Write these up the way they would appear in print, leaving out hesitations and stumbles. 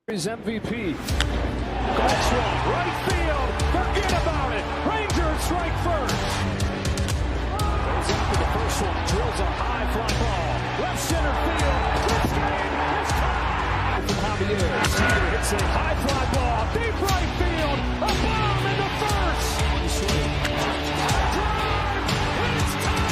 His MVP. That's one. Right field. Forget about it. Rangers strike first. Goes after the first one. Drills a high fly ball. Left center field. This game is tied. From Javier. Seager hits a high fly ball. Deep right field. A bomb in the first. One swing. Drive. It's tied.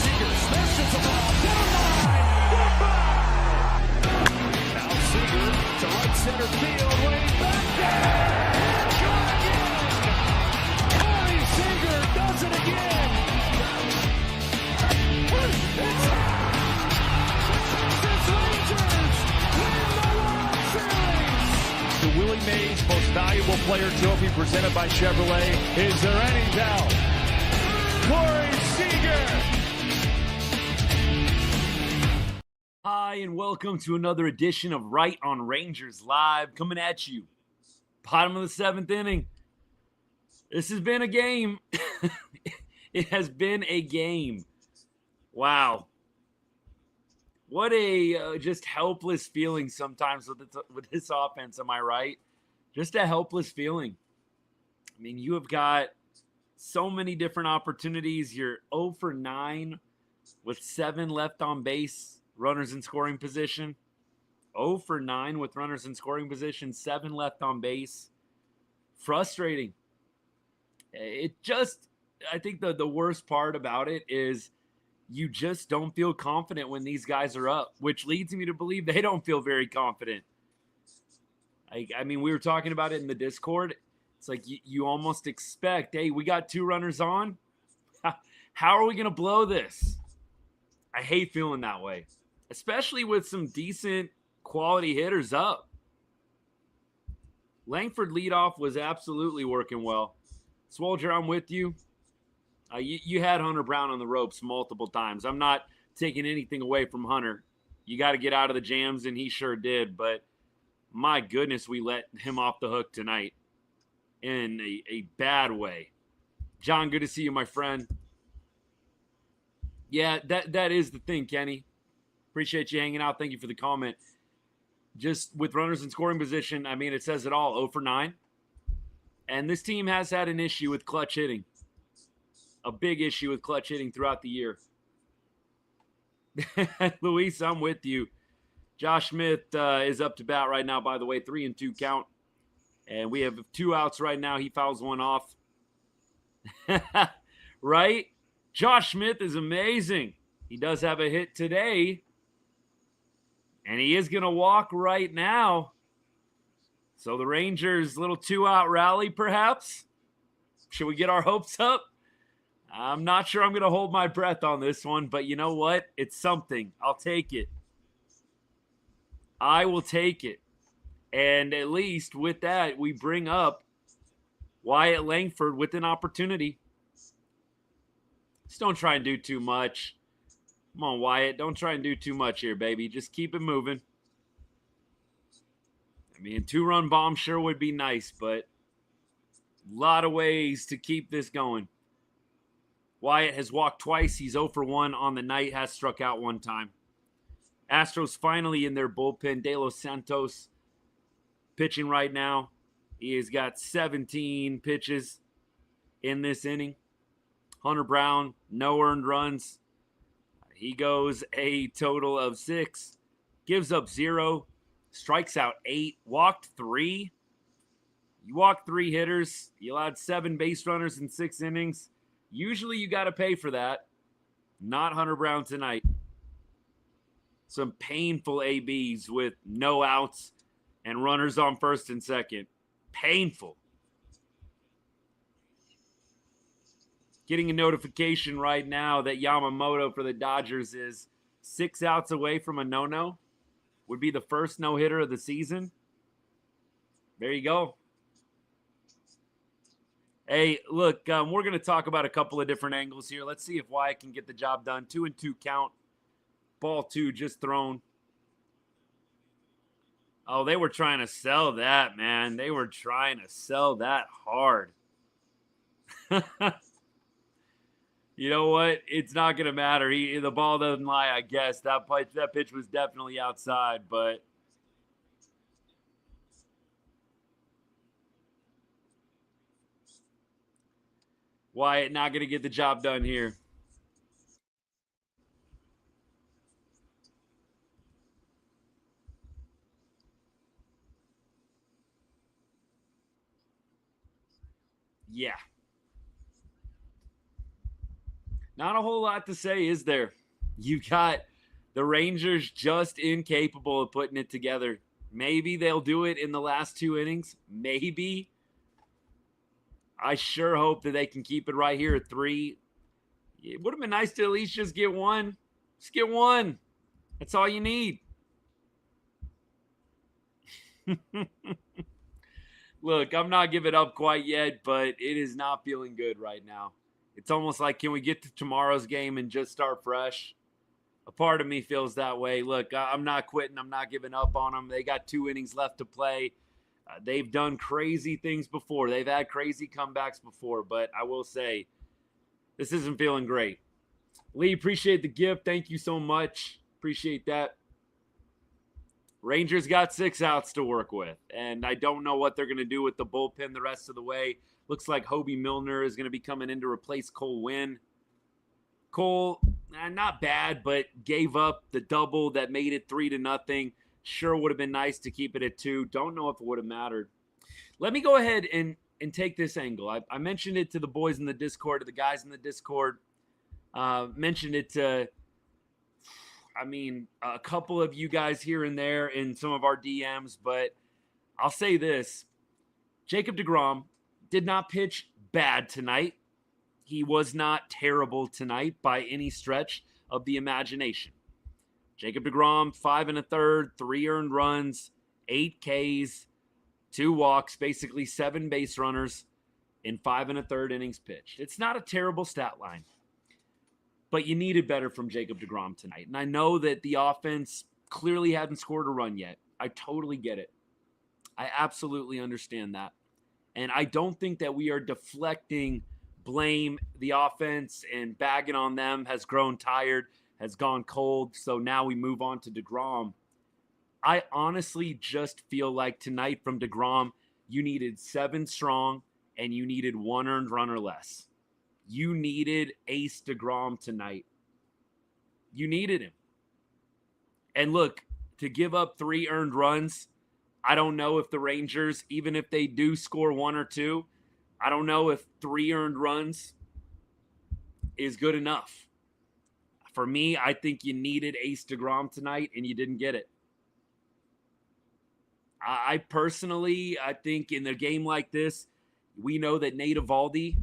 Seager smashes the ball down line. Goodbye. Now Seager to right center field, way back there. Corey Seager does it again. It's Texas Rangers win the World Series. The Willie Mays Most Valuable Player Trophy presented by Chevrolet. Is there any doubt? Corey Seager. Hi, and welcome to another edition of Right on Rangers Live, coming at you. Bottom of the seventh inning. This has been a game. It has been a game. Wow. What a just helpless feeling sometimes with this offense, am I right? Just a helpless feeling. I mean, you have got so many different opportunities. You're 0 for 9 with 7 left on base. Runners in scoring position. 0 for 9 with runners in scoring position. 7 left on base. Frustrating. I think the worst part about it is you just don't feel confident when these guys are up, which leads me to believe they don't feel very confident. I mean, we were talking about it in the Discord. It's like you almost expect, hey, we got 2 runners on. How are we going to blow this? I hate feeling that way, especially with some decent quality hitters up. Langford leadoff was absolutely working well. Swolger, I'm with you. You had Hunter Brown on the ropes multiple times. I'm not taking anything away from Hunter. You got to get out of the jams, and he sure did. But my goodness, we let him off the hook tonight in a bad way. John, good to see you, my friend. Yeah, that is the thing, Kenny. Appreciate you hanging out. Thank you for the comment. Just with runners in scoring position, I mean, it says it all. 0 for 9. And this team has had an issue with clutch hitting. A big issue with clutch hitting throughout the year. Luis, I'm with you. Josh Smith is up to bat right now, by the way. 3-2 count. And we have 2 outs right now. He fouls one off. Right? Josh Smith is amazing. He does have a hit today. And he is going to walk right now. So the Rangers' little 2-out rally, perhaps? Should we get our hopes up? I'm not sure I'm going to hold my breath on this one, but you know what? It's something. I'll take it. I will take it. And at least with that, we bring up Wyatt Langford with an opportunity. Just don't try and do too much. Come on, Wyatt. Don't try and do too much here, baby. Just keep it moving. I mean, 2-run bomb sure would be nice, but a lot of ways to keep this going. Wyatt has walked twice. He's 0 for 1 on the night, has struck out 1 time. Astros finally in their bullpen. De Los Santos pitching right now. He has got 17 pitches in this inning. Hunter Brown, no earned runs. He goes a total of 6. Gives up 0. Strikes out 8. Walked 3. You walked 3 hitters. You allowed 7 base runners in 6 innings. Usually you got to pay for that. Not Hunter Brown tonight. Some painful ABs with no outs and runners on first and second. Painful. Getting a notification right now that Yamamoto for the Dodgers is 6 outs away from a no-no. Would be the first no-hitter of the season. There you go. Hey, look, we're going to talk about a couple of different angles here. Let's see if Wyatt can get the job done. 2-2 count. Ball 2 just thrown. Oh, they were trying to sell that, man. They were trying to sell that hard. You know what? It's not going to matter. The ball doesn't lie, I guess. That pitch was definitely outside, but Wyatt not going to get the job done here. Yeah. Not a whole lot to say, is there? You got the Rangers just incapable of putting it together. Maybe they'll do it in the last 2 innings. Maybe. I sure hope that they can keep it right here at 3. It would have been nice to at least just get one. Just get one. That's all you need. Look, I'm not giving up quite yet, but it is not feeling good right now. It's almost like, can we get to tomorrow's game and just start fresh? A part of me feels that way. Look, I'm not quitting. I'm not giving up on them. They got 2 innings left to play. They've done crazy things before. They've had crazy comebacks before, but I will say this isn't feeling great. Lee, appreciate the gift. Thank you so much. Appreciate that. Rangers got 6 outs to work with, and I don't know what they're going to do with the bullpen the rest of the way. Looks like Hobie Milner is going to be coming in to replace Cole Winn. Cole, not bad, but gave up the double that made it 3-0. Sure would have been nice to keep it at 2. Don't know if it would have mattered. Let me go ahead and take this angle. I mentioned it to the boys in the Discord, to the guys in the Discord. Mentioned it to, a couple of you guys here and there in some of our DMs, but I'll say this. Jacob deGrom did not pitch bad tonight. He was not terrible tonight by any stretch of the imagination. Jacob deGrom, 5 1/3, 3 earned runs, 8 Ks, 2 walks, basically 7 base runners in 5 1/3 innings pitched. It's not a terrible stat line, but you needed better from Jacob deGrom tonight. And I know that the offense clearly hadn't scored a run yet. I totally get it. I absolutely understand that. And I don't think that we are deflecting blame. The offense and bagging on them has grown tired, has gone cold. So now we move on to deGrom. I honestly just feel like tonight from deGrom, you needed 7 strong and you needed 1 earned run or less. You needed Ace deGrom tonight. You needed him. And look, to give up 3 earned runs, I don't know if the Rangers, even if they do score 1 or 2, I don't know if 3 earned runs is good enough. For me, I think you needed Ace deGrom tonight, and you didn't get it. I personally, I think in a game like this, we know that Nate Eovaldi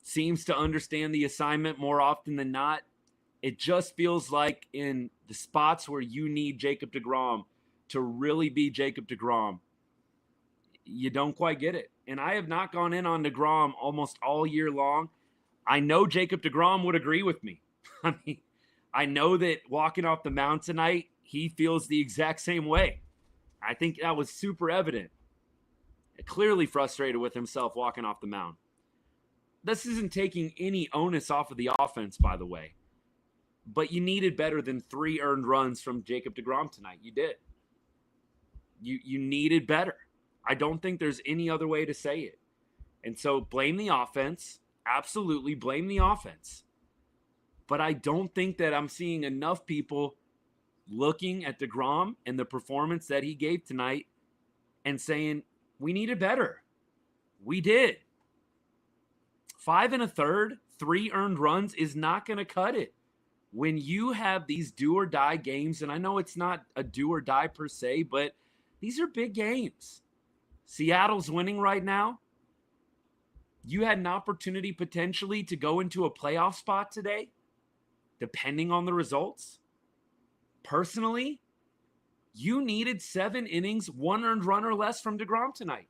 seems to understand the assignment more often than not. It just feels like in the spots where you need Jacob deGrom to really be Jacob deGrom, you don't quite get it. And I have not gone in on deGrom almost all year long. I know Jacob deGrom would agree with me. I know that walking off the mound tonight, he feels the exact same way. I think that was super evident. Clearly frustrated with himself walking off the mound. This isn't taking any onus off of the offense, by the way. But you needed better than 3 earned runs from Jacob deGrom tonight. You did. You needed better. I don't think there's any other way to say it. And so blame the offense. Absolutely blame the offense. But I don't think that I'm seeing enough people looking at deGrom and the performance that he gave tonight and saying, we needed better. We did. 5 1/3, 3 earned runs is not going to cut it. When you have these do or die games, and I know it's not a do or die per se, but these are big games. Seattle's winning right now. You had an opportunity potentially to go into a playoff spot today, depending on the results. Personally, you needed 7 innings, 1 earned run or less from deGrom tonight.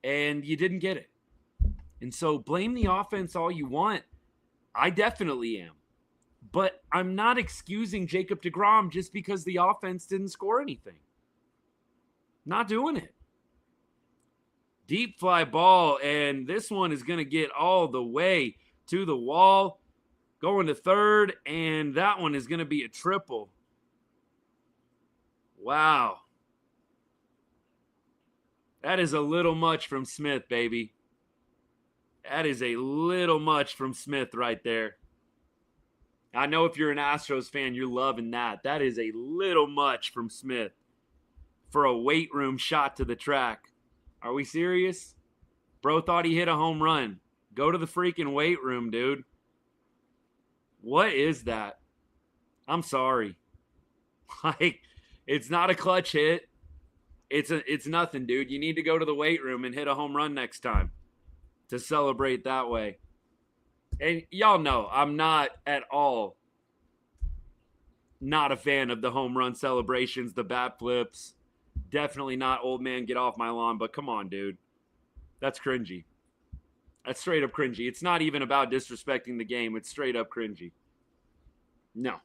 And you didn't get it. And so blame the offense all you want. I definitely am. But I'm not excusing Jacob deGrom just because the offense didn't score anything. Not doing it. Deep fly ball, and this one is going to get all the way to the wall, going to third, and that one is going to be a triple. Wow. That is a little much from Smith, baby. That is a little much from Smith right there. I know if you're an Astros fan, you're loving that. That is a little much from Smith for a weight room shot to the track. Are we serious? Bro thought he hit a home run. Go to the freaking weight room, dude. What is that? I'm sorry. Like, it's not a clutch hit. It's nothing, dude. You need to go to the weight room and hit a home run next time to celebrate that way. And y'all know I'm not at all not a fan of the home run celebrations, the bat flips. Definitely not old man get off my lawn, but come on, dude. That's cringy. That's straight up cringy. It's not even about disrespecting the game. It's straight up cringy. No.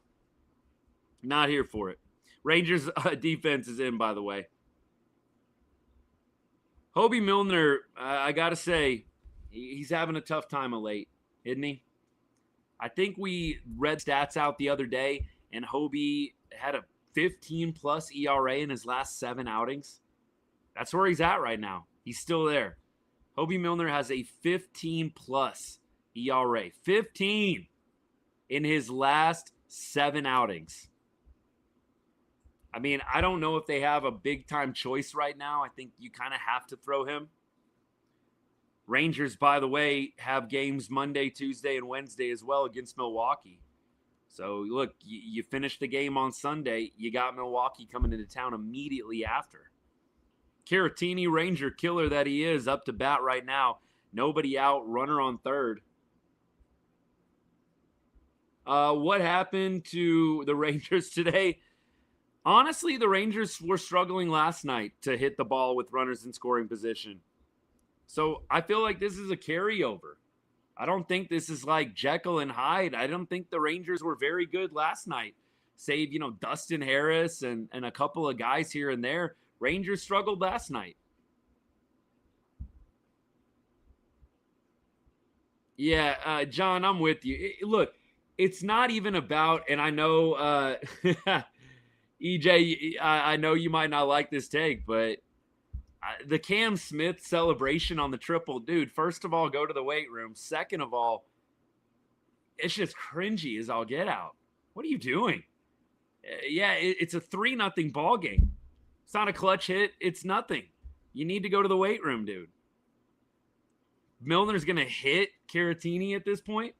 Not here for it. Rangers defense is in, by the way. Hobie Milner, I got to say, he's having a tough time of late, isn't he? I think we read stats out the other day, and Hobie had a 15-plus ERA in his last 7 outings. That's where he's at right now. He's still there. Hobie Milner has a 15-plus ERA. 15 in his last 7 outings. I mean, I don't know if they have a big-time choice right now. I think you kind of have to throw him. Rangers, by the way, have games Monday, Tuesday, and Wednesday as well against Milwaukee. So, look, you finish the game on Sunday. You got Milwaukee coming into town immediately after. Caratini, Ranger killer that he is, up to bat right now. Nobody out, runner on third. What happened to the Rangers today? Honestly, the Rangers were struggling last night to hit the ball with runners in scoring position. So I feel like this is a carryover. I don't think this is like Jekyll and Hyde. I don't think the Rangers were very good last night. Save, Dustin Harris and a couple of guys here and there. Rangers struggled last night. Yeah, John, I'm with you. Look, it's not even about, and I know, EJ, I know you might not like this take, but the Cam Smith celebration on the triple, dude, first of all, go to the weight room. Second of all, it's just cringy as all get out. What are you doing? Yeah, it's a 3-0 ball game. It's not a clutch hit. It's nothing. You need to go to the weight room, dude. Milner's going to hit Caratini at this point.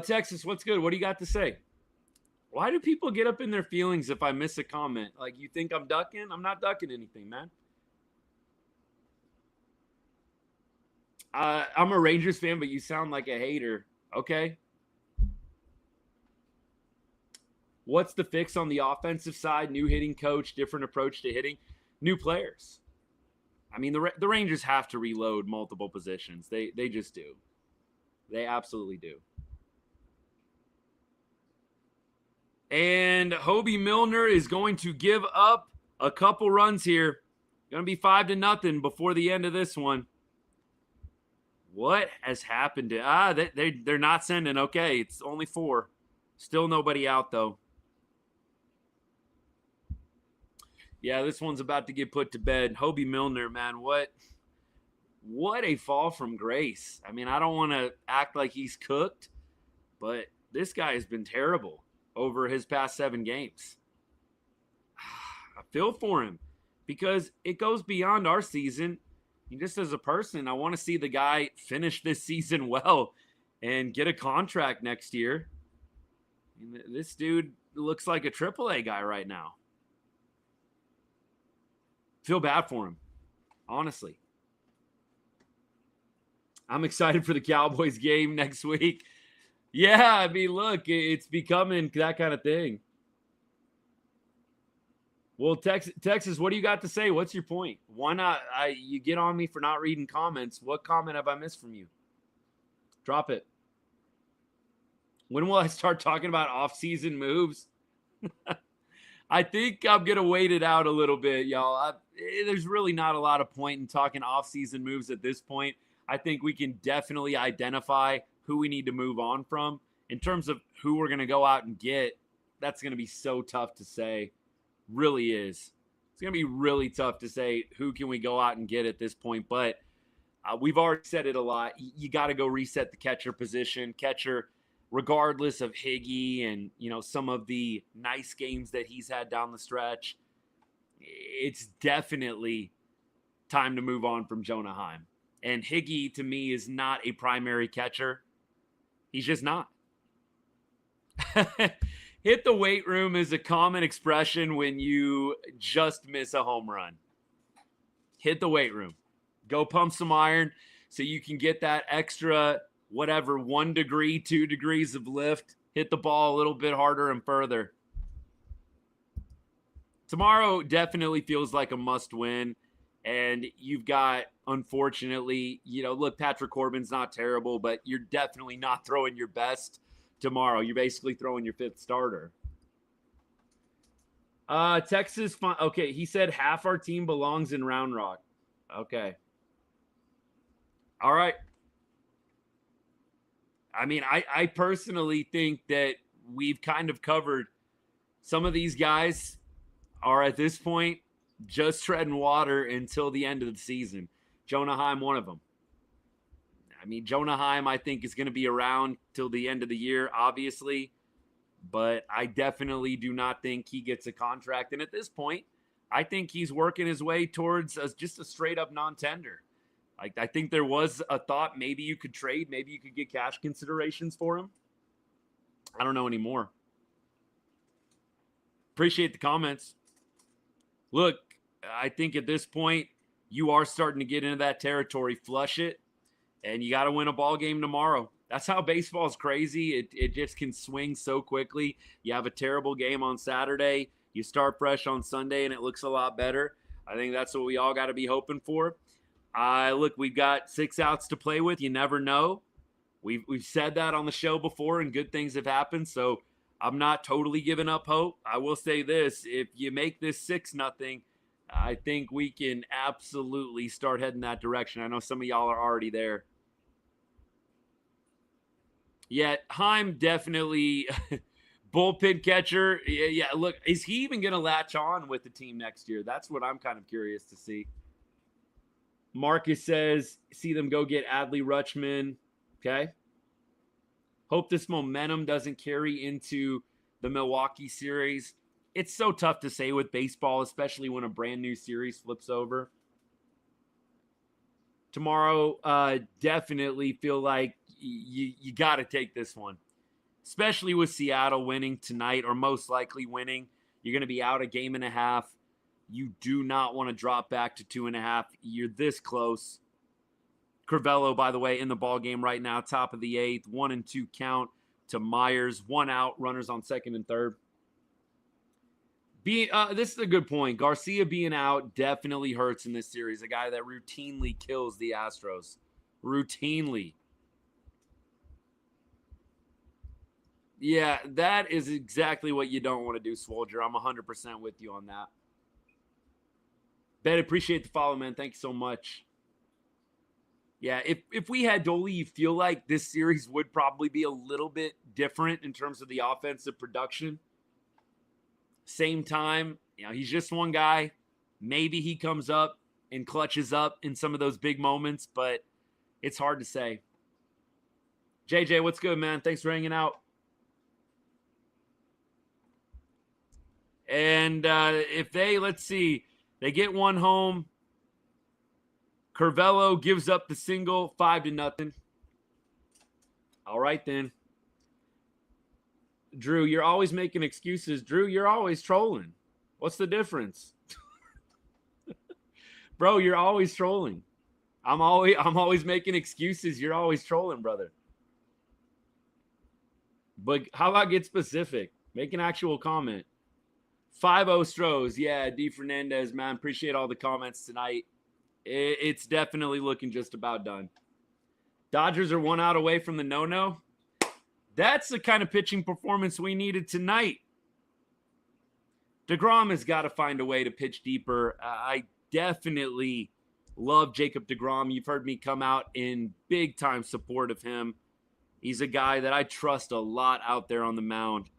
Texas, what's good? What do you got to say? Why do people get up in their feelings if I miss a comment? Like, you think I'm ducking? I'm not ducking anything, man. I'm a Rangers fan, but you sound like a hater. Okay. What's the fix on the offensive side? New hitting coach, different approach to hitting, new players. I mean, the Rangers have to reload multiple positions. They just do. They absolutely do. And Hobie Milner is going to give up a couple runs here. Going to be 5-0 before the end of this one. What has happened to they're not sending. Okay, it's only 4. Still nobody out though. Yeah, this one's about to get put to bed. Hobie Milner, man, what a fall from grace. I mean, I don't want to act like he's cooked, but this guy has been terrible over his past 7 games. I feel for him because it goes beyond our season. And just as a person, I want to see the guy finish this season well and get a contract next year. I mean, this dude looks like a AAA guy right now. Feel bad for him, honestly. I'm excited for the Cowboys game next week. Yeah, I mean, look, it's becoming that kind of thing. Well, Texas, what do you got to say? What's your point? Why not? You get on me for not reading comments. What comment have I missed from you? Drop it. When will I start talking about off-season moves? I think I'm going to wait it out a little bit, y'all. There's really not a lot of point in talking offseason moves at this point. I think we can definitely identify who we need to move on from. In terms of who we're going to go out and get, that's going to be so tough to say. Really is. It's going to be really tough to say who can we go out and get at this point. But we've already said it a lot. You got to go reset the catcher position. Catcher, regardless of Higgy and, some of the nice games that he's had down the stretch, it's definitely time to move on from Jonah Heim. And Higgy, to me, is not a primary catcher. He's just not. Hit the weight room is a common expression when you just miss a home run. Hit the weight room. Go pump some iron so you can get that extra, 1 degree, 2 degrees of lift. Hit the ball a little bit harder and further. Tomorrow definitely feels like a must win. And you've got, unfortunately, look, Patrick Corbin's not terrible, but you're definitely not throwing your best tomorrow. You're basically throwing your 5th starter. Texas, okay, he said half our team belongs in Round Rock. Okay. All right. I mean, I personally think that we've kind of covered some of these guys are at this point just treading water until the end of the season. Jonah Heim, one of them. I mean, Jonah Heim, I think, is going to be around till the end of the year, obviously. But I definitely do not think he gets a contract. And at this point, I think he's working his way towards just a straight-up non-tender. I think there was a thought maybe you could trade. Maybe you could get cash considerations for him. I don't know anymore. Appreciate the comments. Look, I think at this point, you are starting to get into that territory. Flush it, and you got to win a ball game tomorrow. That's how baseball is crazy. It just can swing so quickly. You have a terrible game on Saturday. You start fresh on Sunday, and it looks a lot better. I think that's what we all got to be hoping for. Look, we've got 6 outs to play with. You never know. We've said that on the show before, and good things have happened. So I'm not totally giving up hope. I will say this. If you make this 6-0, I think we can absolutely start heading that direction. I know some of y'all are already there. Yeah, Heim definitely bullpen catcher. Yeah, look, is he even going to latch on with the team next year? That's what I'm kind of curious to see. Marcus says, see them go get Adley Rutschman. Okay. Hope this momentum doesn't carry into the Milwaukee series. It's so tough to say with baseball, especially when a brand new series flips over. Tomorrow, definitely feel like you got to take this one, especially with Seattle winning tonight or most likely winning. You're going to be out a game and a half. You do not want to drop back to 2.5. You're this close. Crivello, by the way, in the ball game right now, top of the 8th, 1-2 count to Myers, 1 out, runners on 2nd and 3rd. This is a good point. Garcia being out definitely hurts in this series. A guy that routinely kills the Astros. Routinely. Yeah, that is exactly what you don't want to do, Swolger. I'm 100% with you on that. Ben, appreciate the follow, man. Thank you so much. Yeah, if we had Dolly, you feel like this series would probably be a little bit different in terms of the offensive production. Same time, he's just one guy. Maybe he comes up and clutches up in some of those big moments, but it's hard to say. JJ, what's good, man? Thanks for hanging out. And if let's see, they get one home. Crivello gives up the single, 5-0. All right, then. Drew, you're always making excuses. Drew, you're always trolling. What's the difference? Bro, you're always trolling. I'm always making excuses. You're always trolling, brother. But how about get specific? Make an actual comment. 5-0 Stros. Yeah, D. Fernandez, man. Appreciate all the comments tonight. It's definitely looking just about done. Dodgers are 1 out away from the no-no. That's the kind of pitching performance we needed tonight. deGrom has got to find a way to pitch deeper. I definitely love Jacob deGrom. You've heard me come out in big-time support of him. He's a guy that I trust a lot out there on the mound.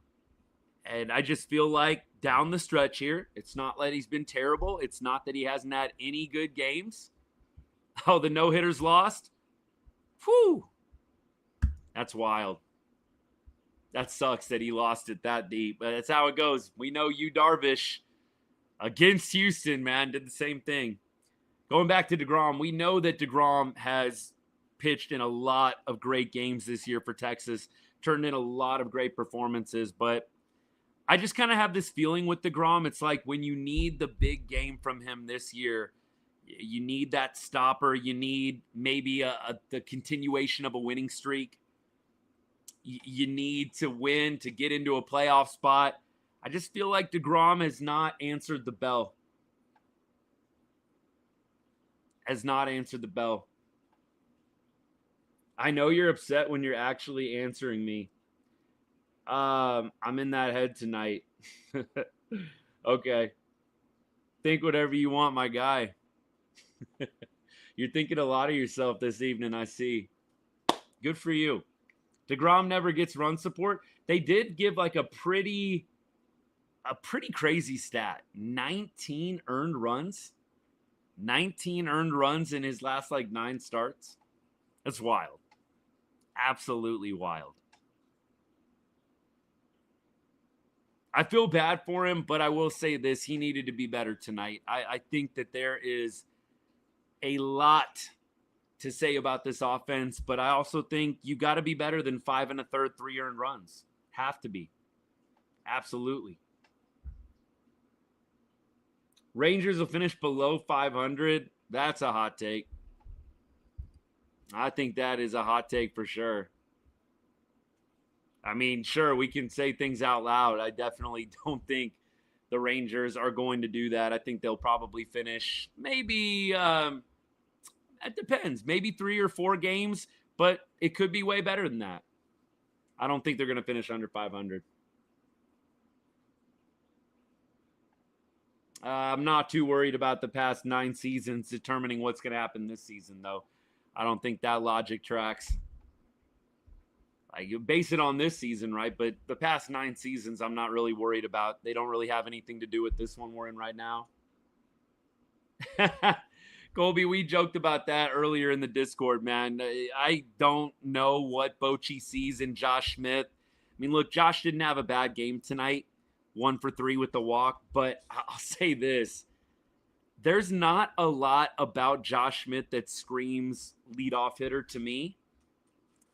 And I just feel like down the stretch here, it's not that he's been terrible. It's not that he hasn't had any good games. Oh, the no-hitters lost? Whew. That's wild. That sucks that he lost it that deep. But that's how it goes. We know you, Darvish, against Houston, man, did the same thing. Going back to deGrom, we know that deGrom has pitched in a lot of great games this year for Texas, turned in a lot of great performances, but I just kind of have this feeling with deGrom. It's like when you need the big game from him this year, you need that stopper. You need maybe the continuation of a winning streak. You need to win to get into a playoff spot. I just feel like deGrom has not answered the bell. Has not answered the bell. I know you're upset when you're actually answering me. I'm in that head tonight. Okay. Think whatever you want, my guy. You're thinking a lot of yourself this evening, I see. Good for you. deGrom never gets run support. They did give like a pretty crazy stat. 19 earned runs. 19 earned runs in his last like 9 starts. That's wild. Absolutely wild. I feel bad for him, but I will say this. He needed to be better tonight. I think that there is a lot to say about this offense, but I also think you got to be better than 5 1/3, 3 earned runs. Have to be. Absolutely. Rangers will finish below 500. That's a hot take. I think that is a hot take for sure. I mean, sure, we can say things out loud. I definitely don't think the Rangers are going to do that. I think they'll probably finish maybe, it depends, maybe 3 or 4 games, but it could be way better than that. I don't think they're going to finish under 500. I'm not too worried about the past 9 seasons determining what's going to happen this season, though. I don't think that logic tracks. Like, you base it on this season, right? But the past 9 seasons, I'm not really worried about. They don't really have anything to do with this one we're in right now. Colby, we joked about that earlier in the Discord, man. I don't know what Bochy sees in Josh Smith. I mean, look, Josh didn't have a bad game tonight. 1 for 3 with the walk. But I'll say this. There's not a lot about Josh Smith that screams leadoff hitter to me.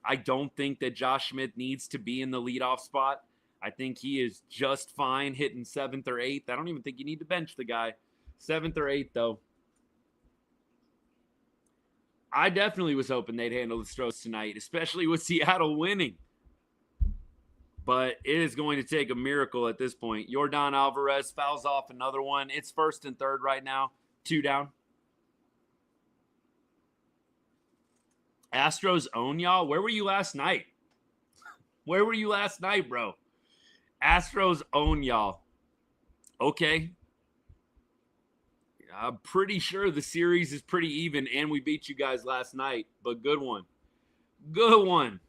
I don't think that Josh Smith needs to be in the leadoff spot. I think he is just fine hitting 7th or 8th. I don't even think you need to bench the guy. 7th or 8th, though. I definitely was hoping they'd handle the Astros tonight, especially with Seattle winning. But it is going to take a miracle at this point. Yordan Alvarez fouls off another one. It's 1st and 3rd right now. 2 down. Astros own y'all. Where were you last night? Where were you last night, bro? Astros own y'all. Okay. I'm pretty sure the series is pretty even, and we beat you guys last night. But good one. Good one.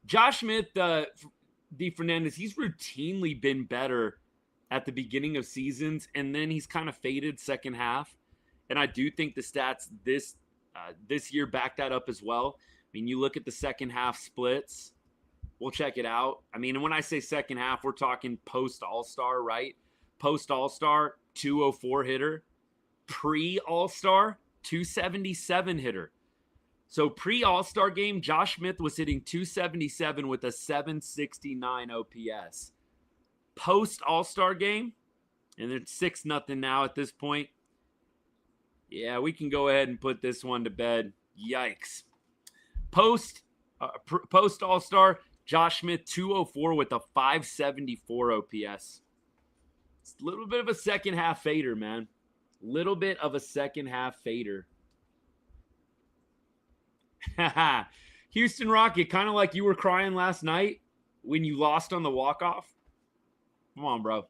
Josh Smith, D. Fernandez, he's routinely been better at the beginning of seasons, and then he's kind of faded second half. And I do think the stats this year back that up as well. I mean, you look at the second half splits. We'll check it out. I mean, and when I say second half, we're talking post-All-Star, right? Post-All-Star, 204 hitter. Pre-All-Star, 277 hitter. So pre-All-Star game, Josh Smith was hitting 277 with a 769 OPS. Post-All-Star game, and it's 6-0 now at this point. Yeah, we can go ahead and put this one to bed. Yikes. Post All-Star, Josh Smith 204 with a 574 OPS. It's a little bit of a second half fader, man. Little bit of a second half fader. Houston Rocket, kind of like you were crying last night when you lost on the walk-off. Come on, bro.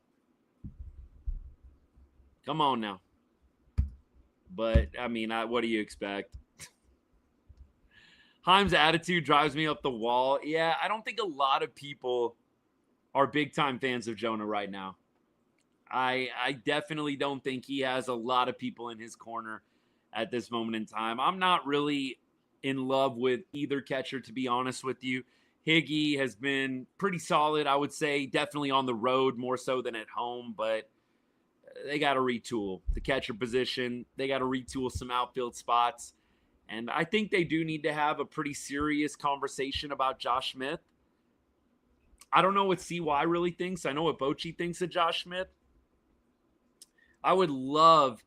Come on now. But, I mean, what do you expect? Heim's attitude drives me up the wall. Yeah, I don't think a lot of people are big-time fans of Jonah right now. I definitely don't think he has a lot of people in his corner at this moment in time. I'm not really in love with either catcher, to be honest with you. Higgy has been pretty solid, I would say, definitely on the road more so than at home, but they got to retool the catcher position. They got to retool some outfield spots. And I think they do need to have a pretty serious conversation about Josh Smith. I don't know what CY really thinks. I know what Bochy thinks of Josh Smith. I would love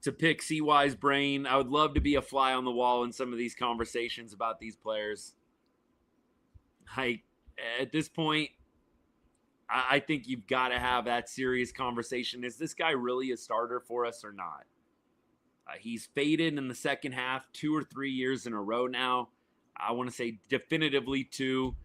to pick CY's brain. I would love to be a fly on the wall in some of these conversations about these players. At this point, I think you've got to have that serious conversation. Is this guy really a starter for us or not? He's faded in the second half 2 or 3 years in a row now. I want to say definitively 2.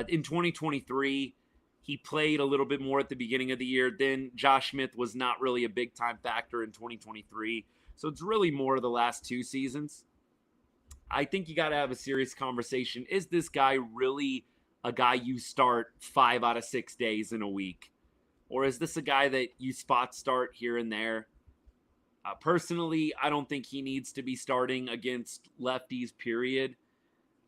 In 2023, he played a little bit more at the beginning of the year. Then Josh Smith was not really a big-time factor in 2023. So it's really more of the last 2 seasons. I think you got to have a serious conversation. Is this guy really a guy you start 5 out of 6 days in a week? Or is this a guy that you spot start here and there? Personally, I don't think he needs to be starting against lefties, period.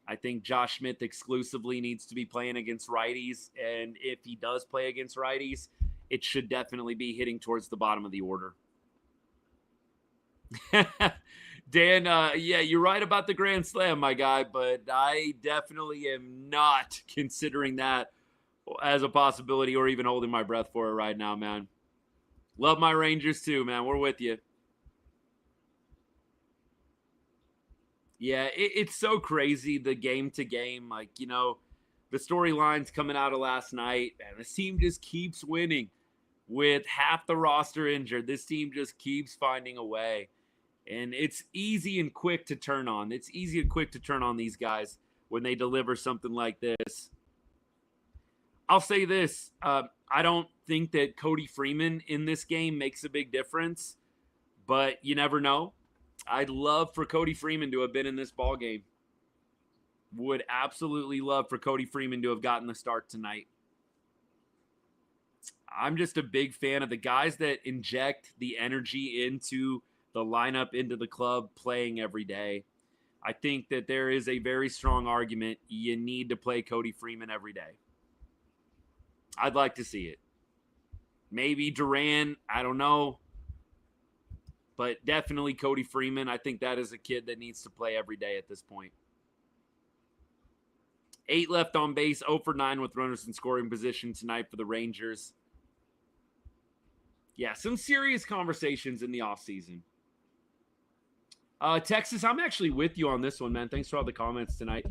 I think Josh Smith exclusively needs to be playing against righties. And if he does play against righties, it should definitely be hitting towards the bottom of the order. Dan, yeah, you're right about the Grand Slam, my guy, but I definitely am not considering that as a possibility or even holding my breath for it right now, man. Love my Rangers too, man. We're with you. Yeah, it's so crazy, the game to game. Like, you know, the storylines coming out of last night, and this team just keeps winning with half the roster injured. This team just keeps finding a way. And it's easy and quick to turn on. It's easy and quick to turn on these guys when they deliver something like this. I'll say this. I don't think that Cody Freeman in this game makes a big difference, but you never know. I'd love for Cody Freeman to have been in this ball game. Would absolutely love for Cody Freeman to have gotten the start tonight. I'm just a big fan of the guys that inject the energy into the lineup, into the club, playing every day. I think that there is a very strong argument you need to play Cody Freeman every day. I'd like to see it. Maybe Duran, I don't know. But definitely Cody Freeman. I think that is a kid that needs to play every day at this point. 8 left on base, 0 for 9 with runners in scoring position tonight for the Rangers. Yeah, some serious conversations in the offseason. Texas, I'm actually with you on this one, man. Thanks for all the comments tonight.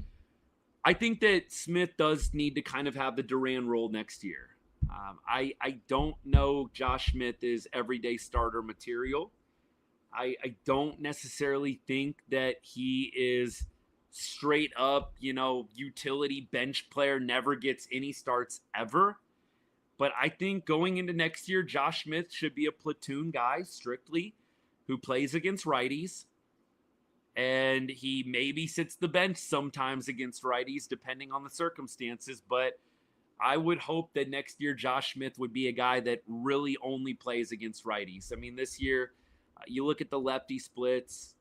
I think that Smith does need to kind of have the Duran role next year. I don't know Josh Smith is everyday starter material. I don't necessarily think that he is straight up, utility bench player, never gets any starts ever. But I think going into next year, Josh Smith should be a platoon guy strictly who plays against righties. And he maybe sits the bench sometimes against righties, depending on the circumstances. But I would hope that next year Josh Smith would be a guy that really only plays against righties. I mean, this year, you look at the lefty splits,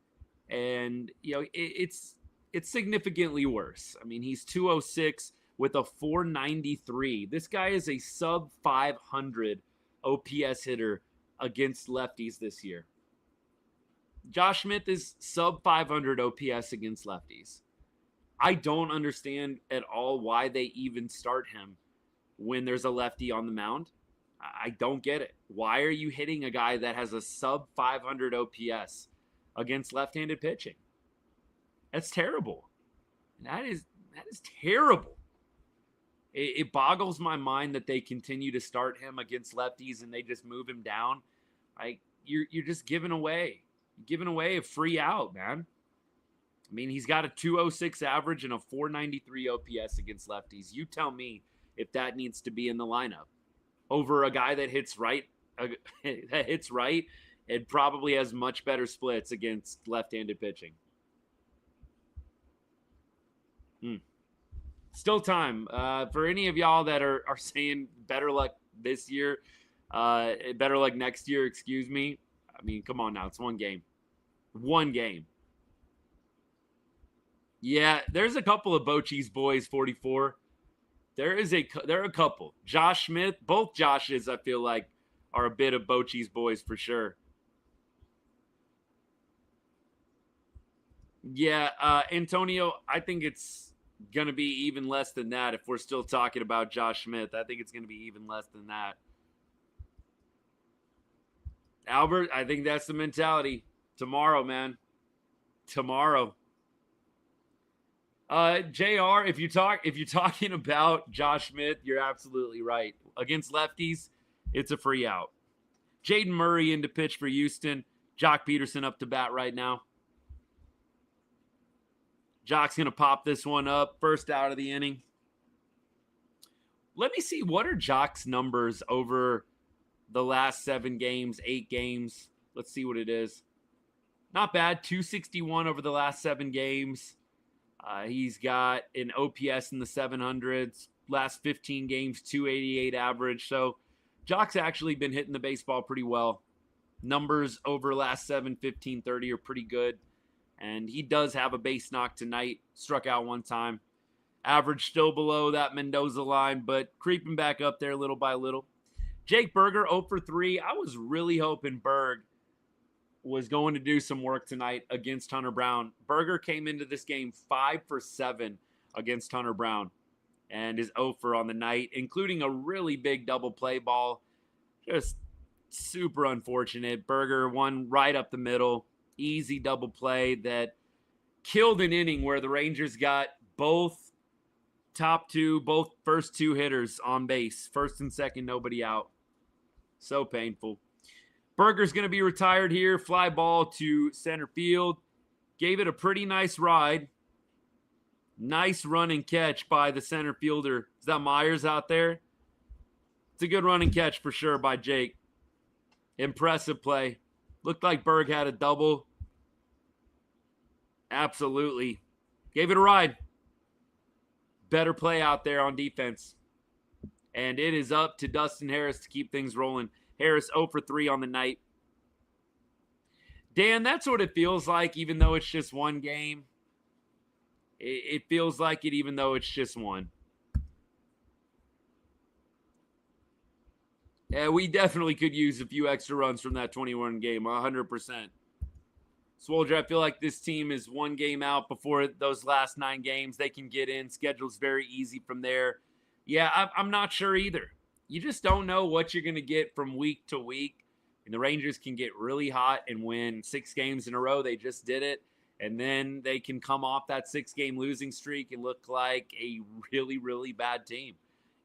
and it's significantly worse. I mean, he's 206 with a 493. This guy is a sub 500 OPS hitter against lefties this year. Josh Smith is sub 500 OPS against lefties. I don't understand at all why they even start him when there's a lefty on the mound. I don't get it. Why are you hitting a guy that has a sub 500 OPS against left-handed pitching? That's terrible. That is terrible. It boggles my mind that they continue to start him against lefties and they just move him down. You're just giving away a free out, man. I mean, he's got a 206 average and a 493 OPS against lefties. You tell me if that needs to be in the lineup over a guy that hits right that hits right and probably has much better splits against left-handed pitching. Still time. For any of y'all that are saying better luck this year, better luck next year, excuse me. I mean, come on now. It's one game. One game. Yeah, there's a couple of Bochy's boys, 44. There are a couple. Josh Smith, both Joshes, I feel like, are a bit of Bochy's boys for sure. Yeah, Antonio, I think it's going to be even less than that if we're still talking about Josh Smith. I think it's going to be even less than that. Albert, I think that's the mentality. Tomorrow, man. Tomorrow. JR, if you're talking about Josh Smith, you're absolutely right. Against lefties, it's a free out. Jaden Murray in to pitch for Houston. Jock Peterson up to bat right now. Jock's going to pop this one up. First out of the inning. Let me see. What are Jock's numbers over the last 7 games, 8 games? Let's see what it is. Not bad. 261 over the last 7 games. He's got an OPS in the 700s. Last 15 games, 288 average. So Jock's actually been hitting the baseball pretty well. Numbers over last 7, 15, 30 are pretty good. And he does have a base knock tonight. Struck out one time. Average still below that Mendoza line, but creeping back up there little by little. Jake Berger, 0 for 3. I was really hoping Berg was going to do some work tonight against Hunter Brown. Berger came into this game 5 for 7 against Hunter Brown and is 0 for on the night, including a really big double play ball. Just super unfortunate. Berger one right up the middle. Easy double play that killed an inning where the Rangers got both first 2 hitters on base. First and second, nobody out. So painful. Berger's going to be retired here. Fly ball to center field. Gave it a pretty nice ride. Nice run and catch by the center fielder. Is that Myers out there? It's a good run and catch for sure by Jake. Impressive play. Looked like Berg had a double. Absolutely. Gave it a ride. Better play out there on defense. And it is up to Dustin Harris to keep things rolling. Harris 0 for 3 on the night. Dan, that's what it feels like, even though it's just one game. It feels like it even though it's just one. Yeah, we definitely could use a few extra runs from that 21 game, 100%. Swolger, I feel like this team is one game out before those last 9 games. They can get in. Schedule's very easy from there. Yeah, I'm not sure either. You just don't know what you're going to get from week to week. And the Rangers can get really hot and win 6 games in a row. They just did it. And then they can come off that 6-game losing streak and look like a really, really bad team.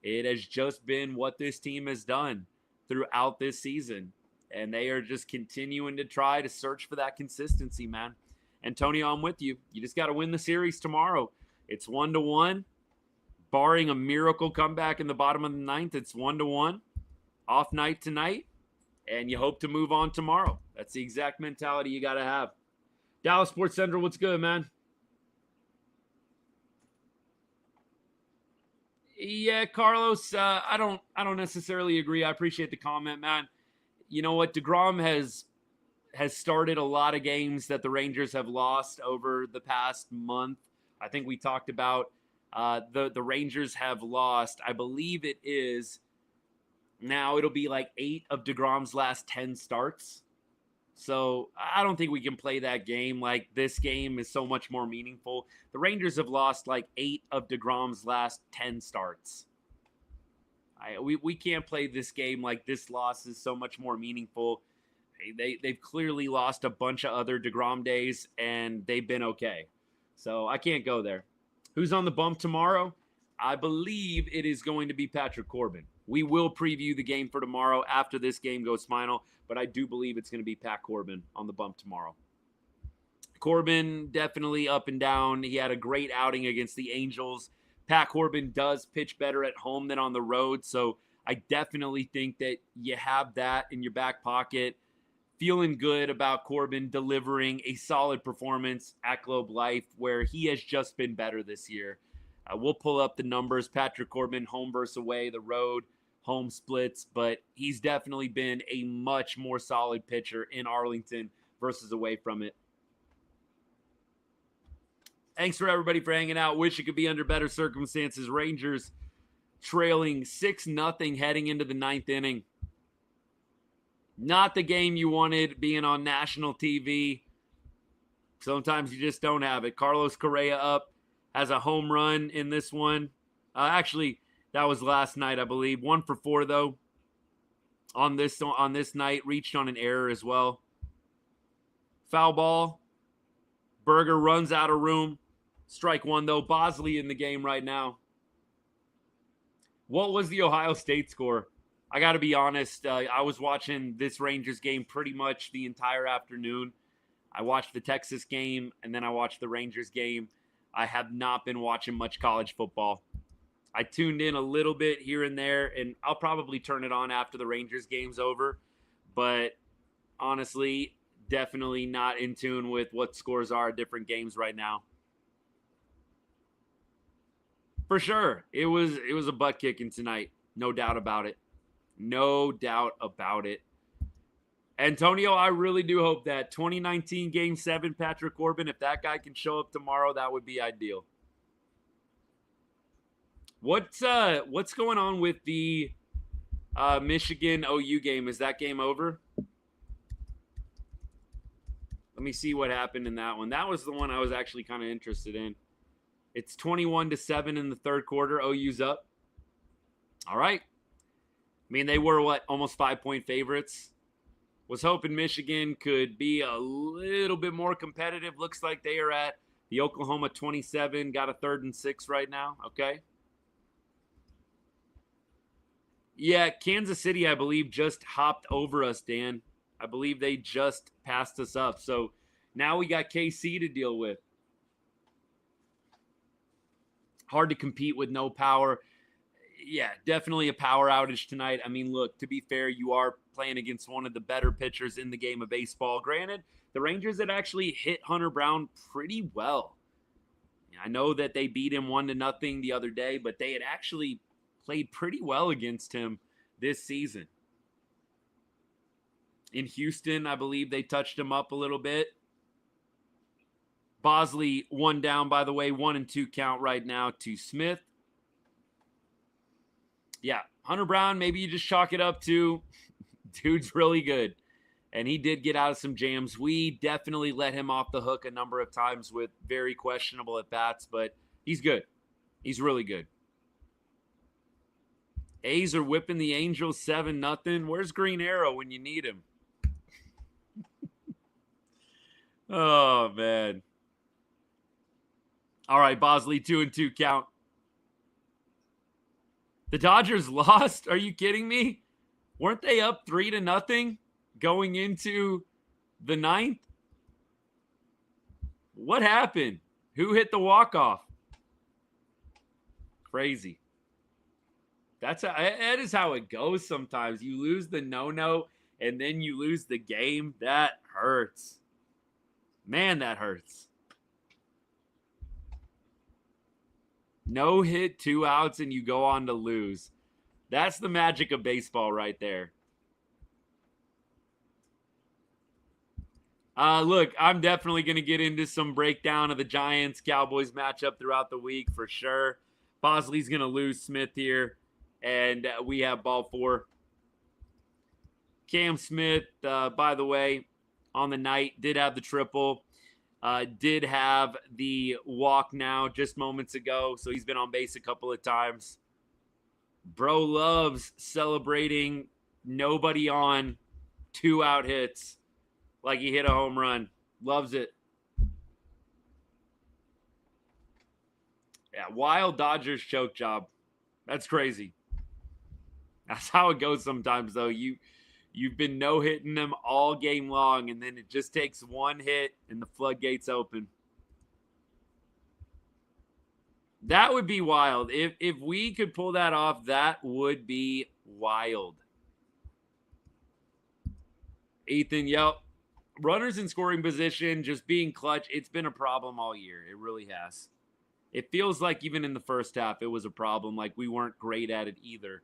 It has just been what this team has done throughout this season. And they are just continuing to try to search for that consistency, man. Antonio, I'm with you. You just got to win the series tomorrow. It's 1-1. Barring a miracle comeback in the bottom of the 9th, it's 1-1. Off night tonight. And you hope to move on tomorrow. That's the exact mentality you got to have. Dallas Sports Central, what's good, man? Yeah, Carlos, I don't necessarily agree. I appreciate the comment, man. You know what? deGrom has started a lot of games that the Rangers have lost over the past month. I think we talked about the Rangers have lost, I believe it is, now it'll be like 8 of deGrom's last 10 starts. So I don't think we can play that game. Like, this game is so much more meaningful. The Rangers have lost like 8 of deGrom's last 10 starts. We can't play this game like this loss is so much more meaningful. They've clearly lost a bunch of other deGrom days, and they've been okay. So I can't go there. Who's on the bump tomorrow? I believe it is going to be Patrick Corbin. We will preview the game for tomorrow after this game goes final, but I do believe it's going to be Pat Corbin on the bump tomorrow. Corbin definitely up and down. He had a great outing against the Angels. Pat Corbin does pitch better at home than on the road, so I definitely think that you have that in your back pocket. Feeling good about Corbin delivering a solid performance at Globe Life, where he has just been better this year. We'll pull up the numbers. Patrick Corbin, home versus away, the road, home splits, but he's definitely been a much more solid pitcher in Arlington versus away from it. Thanks for everybody for hanging out. Wish it could be under better circumstances. Rangers trailing 6-0 heading into the 9th inning. Not the game you wanted being on national TV. Sometimes you just don't have it. Carlos Correa up, has a home run in this one. Actually, that was last night, I believe. 1 for 4, though, on this night. Reached on an error as well. Foul ball. Berger runs out of room. Strike 1, though. Bosley in the game right now. What was the Ohio State score? I got to be honest. I was watching this Rangers game pretty much the entire afternoon. I watched the Texas game, and then I watched the Rangers game. I have not been watching much college football. I tuned in a little bit here and there, and I'll probably turn it on after the Rangers game's over. But honestly, definitely not in tune with what scores are at different games right now. For sure, it was a butt kicking tonight. No doubt about it. No doubt about it. Antonio, I really do hope that 2019 Game 7 Patrick Corbin, if that guy can show up tomorrow, that would be ideal. What's going on with the Michigan OU game? Is that game over? Let me see what happened in that one. That was the one I was actually kind of interested in. It's 21-7 in the third quarter. OU's up. All right. I mean, they were, almost 5-point favorites. Was hoping Michigan could be a little bit more competitive. Looks like they are at the Oklahoma 27. Got a 3rd and 6 right now. Okay. Yeah, Kansas City, I believe, just hopped over us, Dan. I believe they just passed us up. So now we got KC to deal with. Hard to compete with no power. Yeah, definitely a power outage tonight. I mean, look, to be fair, you are playing against one of the better pitchers in the game of baseball. Granted, the Rangers had actually hit Hunter Brown pretty well. I know that they beat him 1-0 the other day, but they had actually played pretty well against him this season. In Houston, I believe they touched him up a little bit. Bosley 1 down, by the way, 1-2 count right now to Smith. Yeah, Hunter Brown, maybe you just chalk it up to dude's really good. And he did get out of some jams. We definitely let him off the hook a number of times with very questionable at-bats, but he's good. He's really good. A's are whipping the Angels 7-0. Where's Green Arrow when you need him? Oh, man. All right, Bosley, 2-2 count. The Dodgers lost? Are you kidding me? Weren't they up 3-0 going into the 9th? What happened? Who hit the walk-off? Crazy. That is how it goes sometimes. You lose the no-no, and then you lose the game. That hurts. Man, that hurts. No hit, 2 outs, and you go on to lose. That's the magic of baseball right there. Look, I'm definitely going to get into some breakdown of the Giants-Cowboys matchup throughout the week for sure. Bosley's going to lose Smith here, and we have ball 4. Cam Smith, by the way, on the night, did have the triple. Did have the walk now just moments ago, so he's been on base a couple of times. Bro loves celebrating nobody on 2-out hits like he hit a home run. Loves it. Yeah, wild Dodgers choke job. That's crazy. That's how it goes sometimes, though. You've been no-hitting them all game long, and then it just takes one hit, and the floodgates open. That would be wild. If we could pull that off, that would be Wild. Ethan, yep. Runners in scoring position, just being clutch, it's been a problem all year. It really has. It feels like even in the first half, it was a problem. Like we weren't great at it either.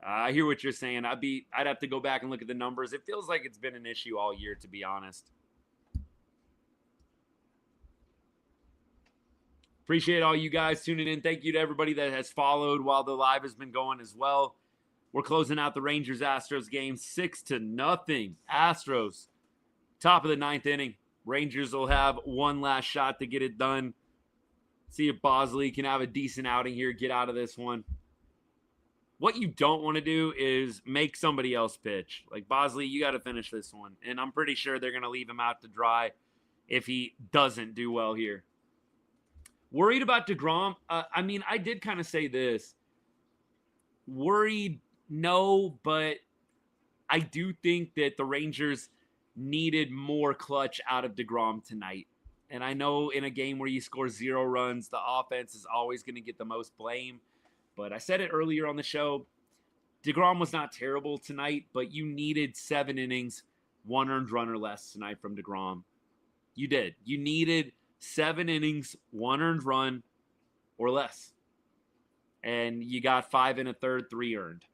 I hear what you're saying. I'd have to go back and look at the numbers. It feels like it's been an issue all year, to be honest. Appreciate all you guys tuning in. Thank you to everybody that has followed while the live has been going as well. We're closing out the Rangers-Astros game 6-0. Astros, top of the 9th inning. Rangers will have one last shot to get it done. See if Bosley can have a decent outing here, get out of this one. What you don't want to do is make somebody else pitch. Like, Bosley, you got to finish this one. And I'm pretty sure they're going to leave him out to dry if he doesn't do well here. Worried about deGrom? I did kind of say this. Worried, no, but I do think that the Rangers needed more clutch out of deGrom tonight. And I know in a game where you score 0 runs, the offense is always going to get the most blame. But I said it earlier on the show, deGrom was not terrible tonight, but you needed 7 innings, 1 earned run or less tonight from deGrom. You did. You needed 7 innings, 1 earned run or less. And you got 5 1/3, 3 earned.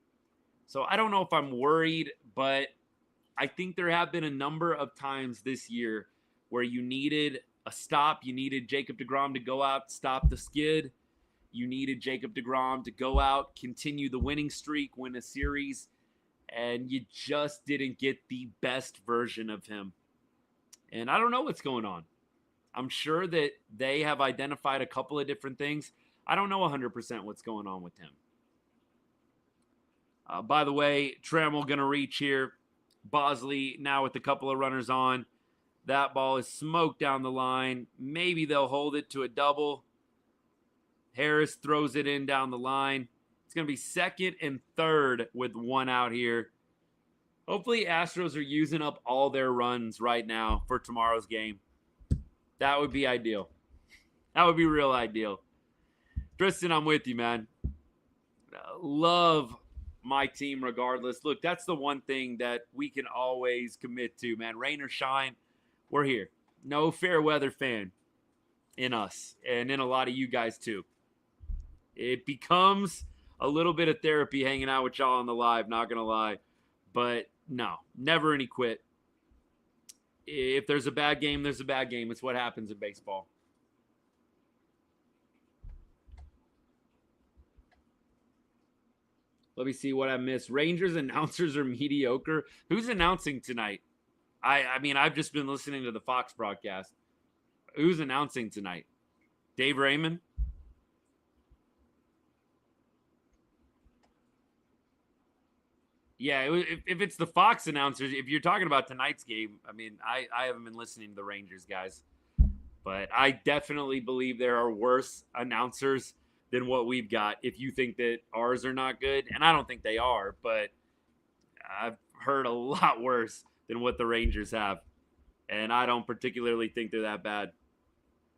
So I don't know if I'm worried, but I think there have been a number of times this year where you needed a stop. You needed Jacob deGrom to go out, stop the skid. You needed Jacob deGrom to go out, continue the winning streak, win a series, and you just didn't get the best version of him. And I don't know what's going on. I'm sure that they have identified a couple of different things. I don't know 100% what's going on with him. By the way, Trammell going to reach here. Bosley now with a couple of runners on. That ball is smoked down the line. Maybe they'll hold it to a double. Harris throws it in down the line. It's going to be 2nd and 3rd with 1 out here. Hopefully Astros are using up all their runs right now for tomorrow's game. That would be ideal. That would be real ideal. Tristan, I'm with you, man. Love my team regardless. Look, that's the one thing that we can always commit to, man. Rain or shine, we're here. No fair weather fan in us and in a lot of you guys too. It becomes a little bit of therapy hanging out with y'all on the live, not going to lie. But no, never any quit. If there's a bad game, there's a bad game. It's what happens in baseball. Let me see what I missed. Rangers announcers are mediocre. Who's announcing tonight? I've just been listening to the Fox broadcast. Who's announcing tonight? Dave Raymond? Yeah, if it's the Fox announcers, if you're talking about tonight's game, I haven't been listening to the Rangers guys. But I definitely believe there are worse announcers than what we've got if you think that ours are not good. And I don't think they are, but I've heard a lot worse than what the Rangers have. And I don't particularly think they're that bad.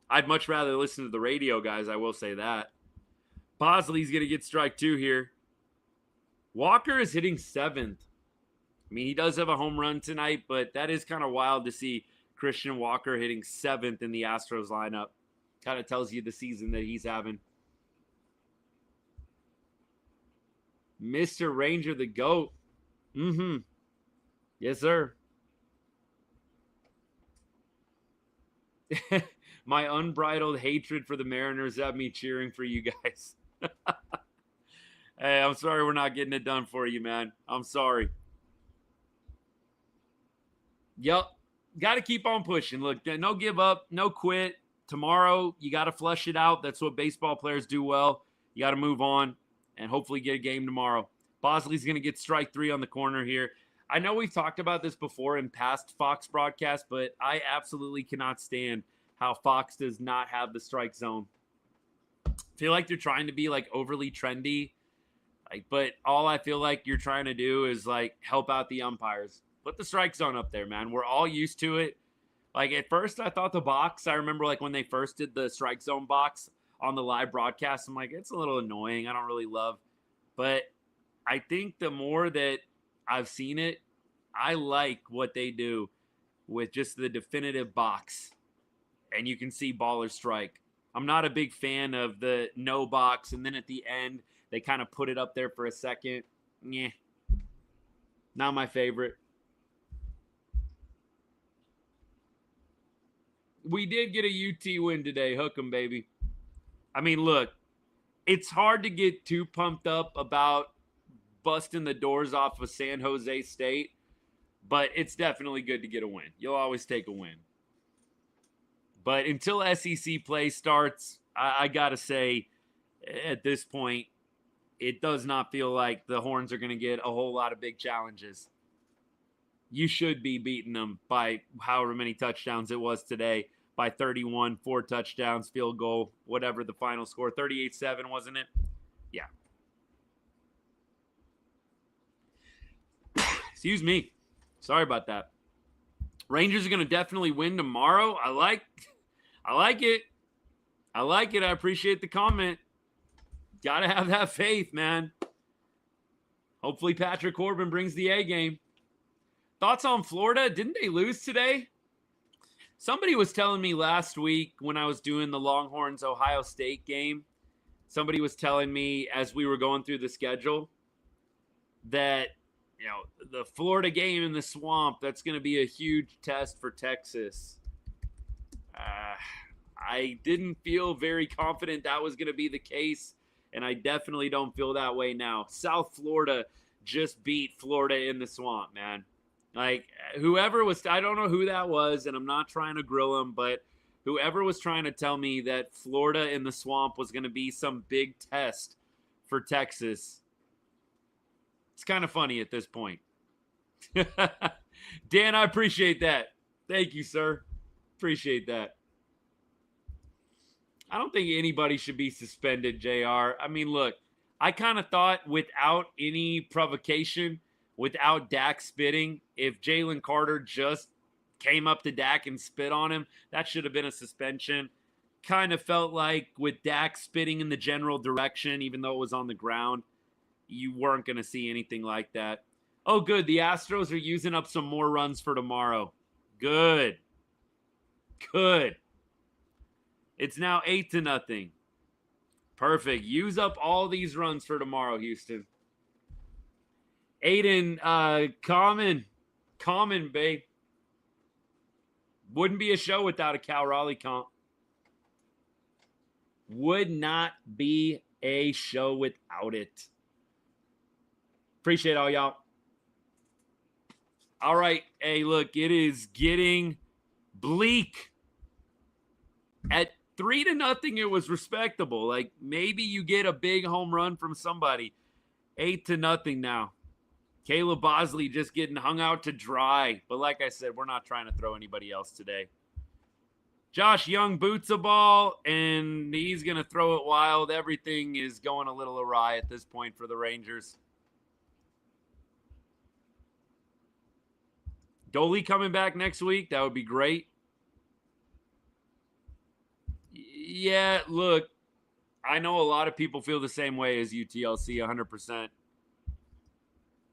I'd much rather listen to the radio guys, I will say that. Bosley's going to get strike 2 here. Walker is hitting 7th. He does have a home run tonight, but that is kind of wild to see Christian Walker hitting 7th in the Astros lineup. Kind of tells you the season that he's having. Mr. Ranger the GOAT. Yes, sir. My unbridled hatred for the Mariners have me cheering for you guys. Hey, I'm sorry we're not getting it done for you, man. I'm sorry. Yup. Got to keep on pushing. Look, no give up, no quit. Tomorrow, you got to flush it out. That's what baseball players do well. You got to move on and hopefully get a game tomorrow. Bosley's going to get strike 3 on the corner here. I know we've talked about this before in past Fox broadcasts, but I absolutely cannot stand how Fox does not have the strike zone. I feel like they're trying to be overly trendy. But all I feel like you're trying to do is help out the umpires. Put the strike zone up there, man. We're all used to it. At first I thought the box, I remember when they first did the strike zone box on the live broadcast, I'm like, it's a little annoying. I don't really love. But I think the more that I've seen it, I like what they do with just the definitive box. And you can see baller strike. I'm not a big fan of the no box, and then at the end, they kind of put it up there for a second. Yeah, not my favorite. We did get a UT win today. Hook 'em, baby. I mean, look, it's hard to get too pumped up about busting the doors off of San Jose State, but it's definitely good to get a win. You'll always take a win. But until SEC play starts, I got to say, at this point, it does not feel like the Horns are going to get a whole lot of big challenges. You should be beating them by however many touchdowns it was today, by 31, 4 touchdowns, field goal, whatever the final score, 38-7, wasn't it? Yeah. Excuse me. Sorry about that. Rangers are going to definitely win tomorrow. I like it. I like it. I appreciate the comment. Got to have that faith, man. Hopefully Patrick Corbin brings the A game. Thoughts on Florida? Didn't they lose today? Somebody was telling me last week when I was doing the Longhorns Ohio State game, somebody was telling me as we were going through the schedule that, you know, the Florida game in the swamp, that's going to be a huge test for Texas. I didn't feel very confident that was going to be the case, and I definitely don't feel that way now. South Florida just beat Florida in the swamp, man. Like, whoever was, I don't know who that was, and I'm not trying to grill him, but whoever was trying to tell me that Florida in the swamp was going to be some big test for Texas, it's kind of funny at this point. Dan, I appreciate that. Thank you, sir. Appreciate that. I don't think anybody should be suspended, JR. I mean, look, I kind of thought without any provocation, without Dak spitting, if Jalen Carter just came up to Dak and spit on him, that should have been a suspension. Kind of felt like with Dak spitting in the general direction, even though it was on the ground, you weren't going to see anything like that. Oh, good. The Astros are using up some more runs for tomorrow. Good. Good. It's now 8-0. Perfect. Use up all these runs for tomorrow, Houston. Aiden, common, babe. Wouldn't be a show without a Cal Raleigh comp. Would not be a show without it. Appreciate all y'all. All right. Hey, look, it is getting bleak. At 3-0, it was respectable. Like, maybe you get a big home run from somebody. 8-0 now. Caleb Bosley just getting hung out to dry. But like I said, we're not trying to throw anybody else today. Josh Young boots a ball, and he's going to throw it wild. Everything is going a little awry at this point for the Rangers. Doley coming back next week. That would be great. Yeah, look, I know a lot of people feel the same way as UTLC, 100%.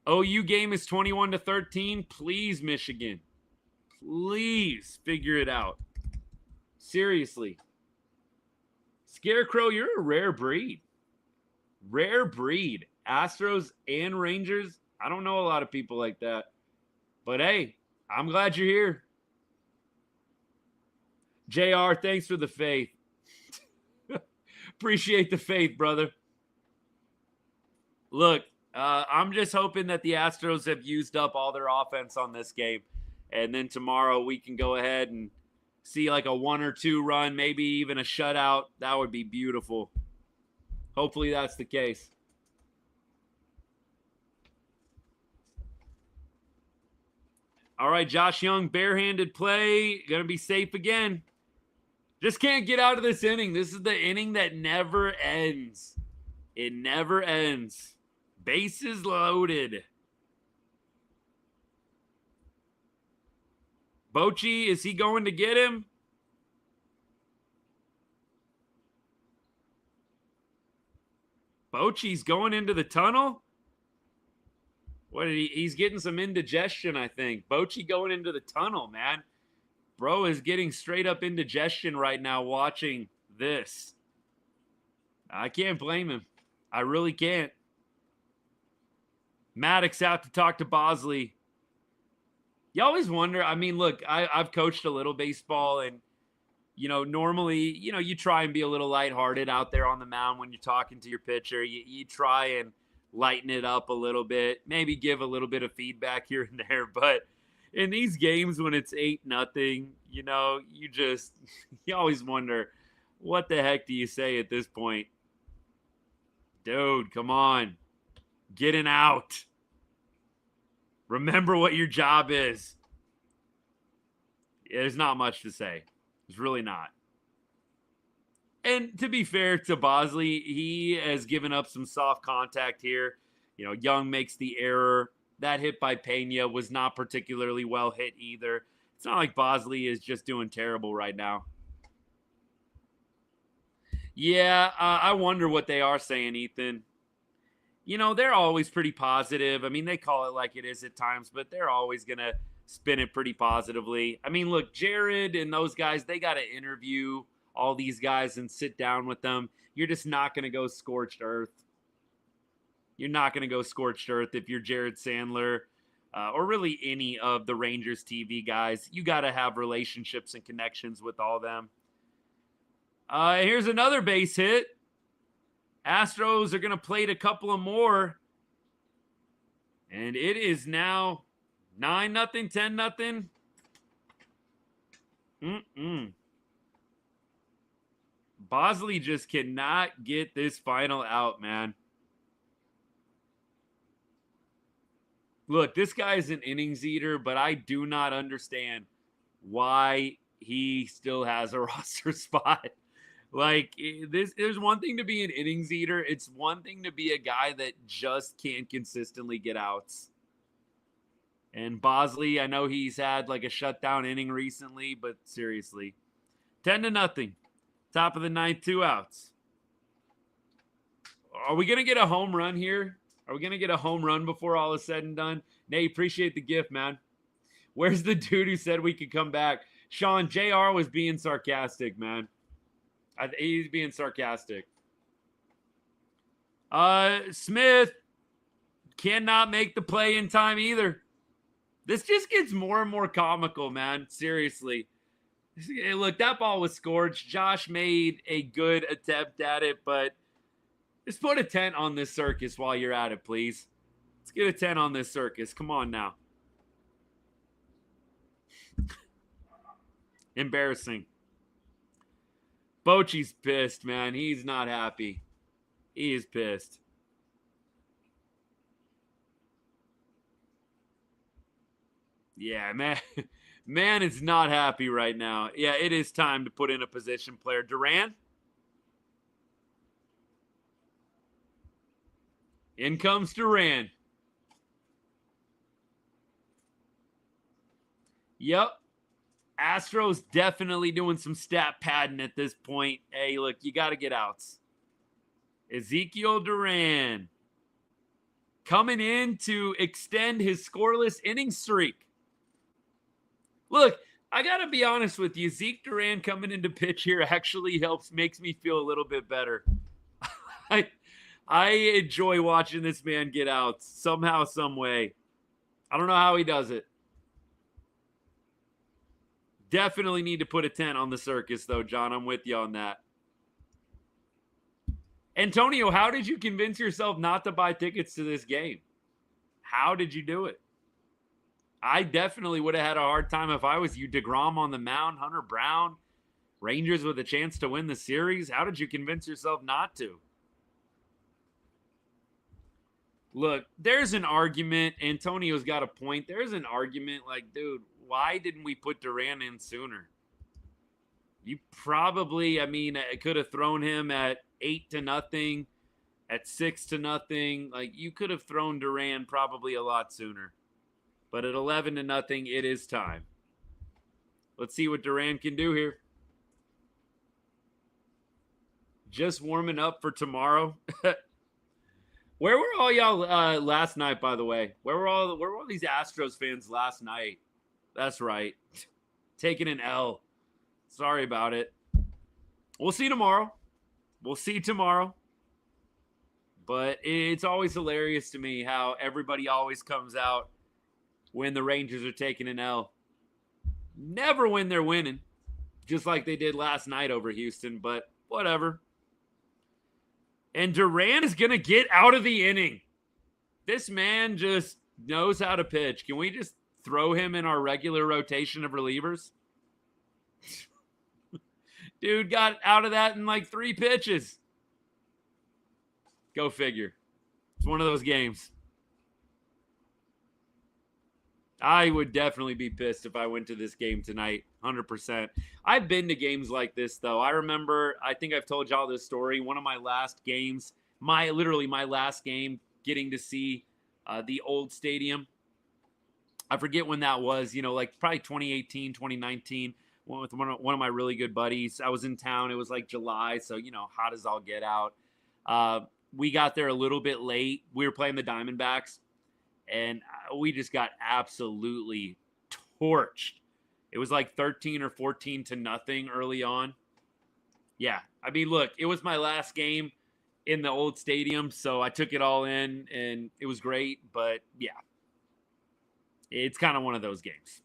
OU game is 21-13. Please, Michigan. Please figure it out. Seriously. Scarecrow, you're a rare breed. Rare breed. Astros and Rangers. I don't know a lot of people like that. But hey, I'm glad you're here. JR, thanks for the faith. Appreciate the faith, brother. Look, I'm just hoping that the Astros have used up all their offense on this game. And then tomorrow we can go ahead and see like a 1 or 2 run, maybe even a shutout. That would be beautiful. Hopefully that's the case. All right, Josh Young, barehanded play. Going to be safe again. Just can't get out of this inning. This is the inning that never ends. It never ends. Bases loaded. Bochy, is he going to get him? Bochy's going into the tunnel? He's getting some indigestion, I think. Bochy going into the tunnel, man. Bro is getting straight up indigestion right now watching this. I can't blame him. I really can't. Maddox out to talk to Bosley. You always wonder. I mean, look, I've coached a little baseball, and, normally, you try and be a little lighthearted out there on the mound when you're talking to your pitcher. You try and lighten it up a little bit, maybe give a little bit of feedback here and there. But in these games when it's 8-0, you always wonder, what the heck do you say at this point? Dude, come on. Get an out. Remember what your job is. There's not much to say. There's really not. And to be fair to Bosley, he has given up some soft contact here. Young makes the error. That hit by Pena was not particularly well hit either. It's not like Bosley is just doing terrible right now. Yeah, I wonder what they are saying, Ethan. They're always pretty positive. I mean, they call it like it is at times, but they're always going to spin it pretty positively. I mean, look, Jared and those guys, they got to interview all these guys and sit down with them. You're just not going to go scorched earth. You're not going to go scorched earth if you're Jared Sandler or really any of the Rangers TV guys. You got to have relationships and connections with all of them. Here's another base hit. Astros are going to plate a couple of more. And it is now 9-0, 10-0. Bosley just cannot get this final out, man. Look, this guy is an innings eater, but I do not understand why he still has a roster spot. Like, there's one thing to be an innings eater. It's one thing to be a guy that just can't consistently get outs. And Bosley, I know he's had like a shutdown inning recently, but seriously. 10-0. Top of the ninth, 2 outs. Are we going to get a home run here? Are we going to get a home run before all is said and done? Nate, appreciate the gift, man. Where's the dude who said we could come back? Sean, JR was being sarcastic, man. He's being sarcastic. Smith cannot make the play in time either. This just gets more and more comical, man. Seriously. Look, that ball was scorched. Josh made a good attempt at it, but just put a 10 on this circus while you're at it, please. Let's get a 10 on this circus. Come on now. Embarrassing. Bochy's pissed, man. He's not happy. He is pissed. Yeah, man. Man is not happy right now. Yeah, it is time to put in a position player. Duran. In comes Duran. Yep. Astros definitely doing some stat padding at this point. Hey, look, you got to get outs. Ezekiel Duran coming in to extend his scoreless inning streak. Look, I got to be honest with you. Zeke Duran coming into pitch here actually makes me feel a little bit better. I enjoy watching this man get out somehow, some way. I don't know how he does it. Definitely need to put a 10 on the circus, though, John. I'm with you on that. Antonio, how did you convince yourself not to buy tickets to this game? How did you do it? I definitely would have had a hard time if I was you. deGrom on the mound, Hunter Brown, Rangers with a chance to win the series. How did you convince yourself not to? Look, there's an argument. Antonio's got a point. There's an argument like, dude, why didn't we put Duran in sooner? You probably, could have thrown him at 8-0, at 6-0. Like, you could have thrown Duran probably a lot sooner. But at 11-0, it is time. Let's see what Duran can do here. Just warming up for tomorrow. Where were all y'all last night, by the way? Where were all these Astros fans last night? That's right. Taking an L. Sorry about it. We'll see tomorrow. We'll see tomorrow. But it's always hilarious to me how everybody always comes out when the Rangers are taking an L. Never when they're winning, just like they did last night over Houston, but whatever. And Duran is going to get out of the inning. This man just knows how to pitch. Can we just throw him in our regular rotation of relievers? Dude got out of that in like 3 pitches. Go figure. It's one of those games. I would definitely be pissed if I went to this game tonight, 100%. I've been to games like this, though. I remember, I think I've told y'all this story. One of my last games, my last game, getting to see the old stadium. I forget when that was, like probably 2018, 2019. Went with one of my really good buddies. I was in town. It was like July, so, hot as all get out. We got there a little bit late. We were playing the Diamondbacks, and we just got absolutely torched. It was like 13 or 14 to nothing early on. Yeah, I mean, look, it was my last game in the old stadium, so I took it all in, and it was great. But, yeah, it's kind of one of those games.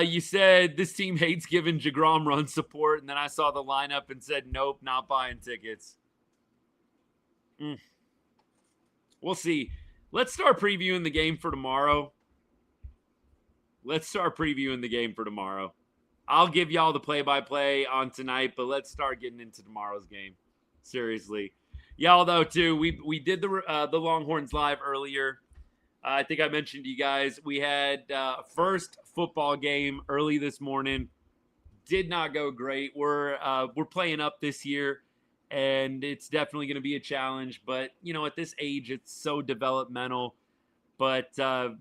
You said this team hates giving deGrom run support, and then I saw the lineup and said, nope, not buying tickets. We'll see. Let's start previewing the game for tomorrow. I'll give y'all the play-by-play on tonight, but let's start getting into tomorrow's game. Seriously. Y'all, though, too, we did the Longhorns live earlier. I think I mentioned to you guys, we had first football game early this morning. Did not go great. We're playing up this year, and it's definitely going to be a challenge. But, at this age, it's so developmental. But,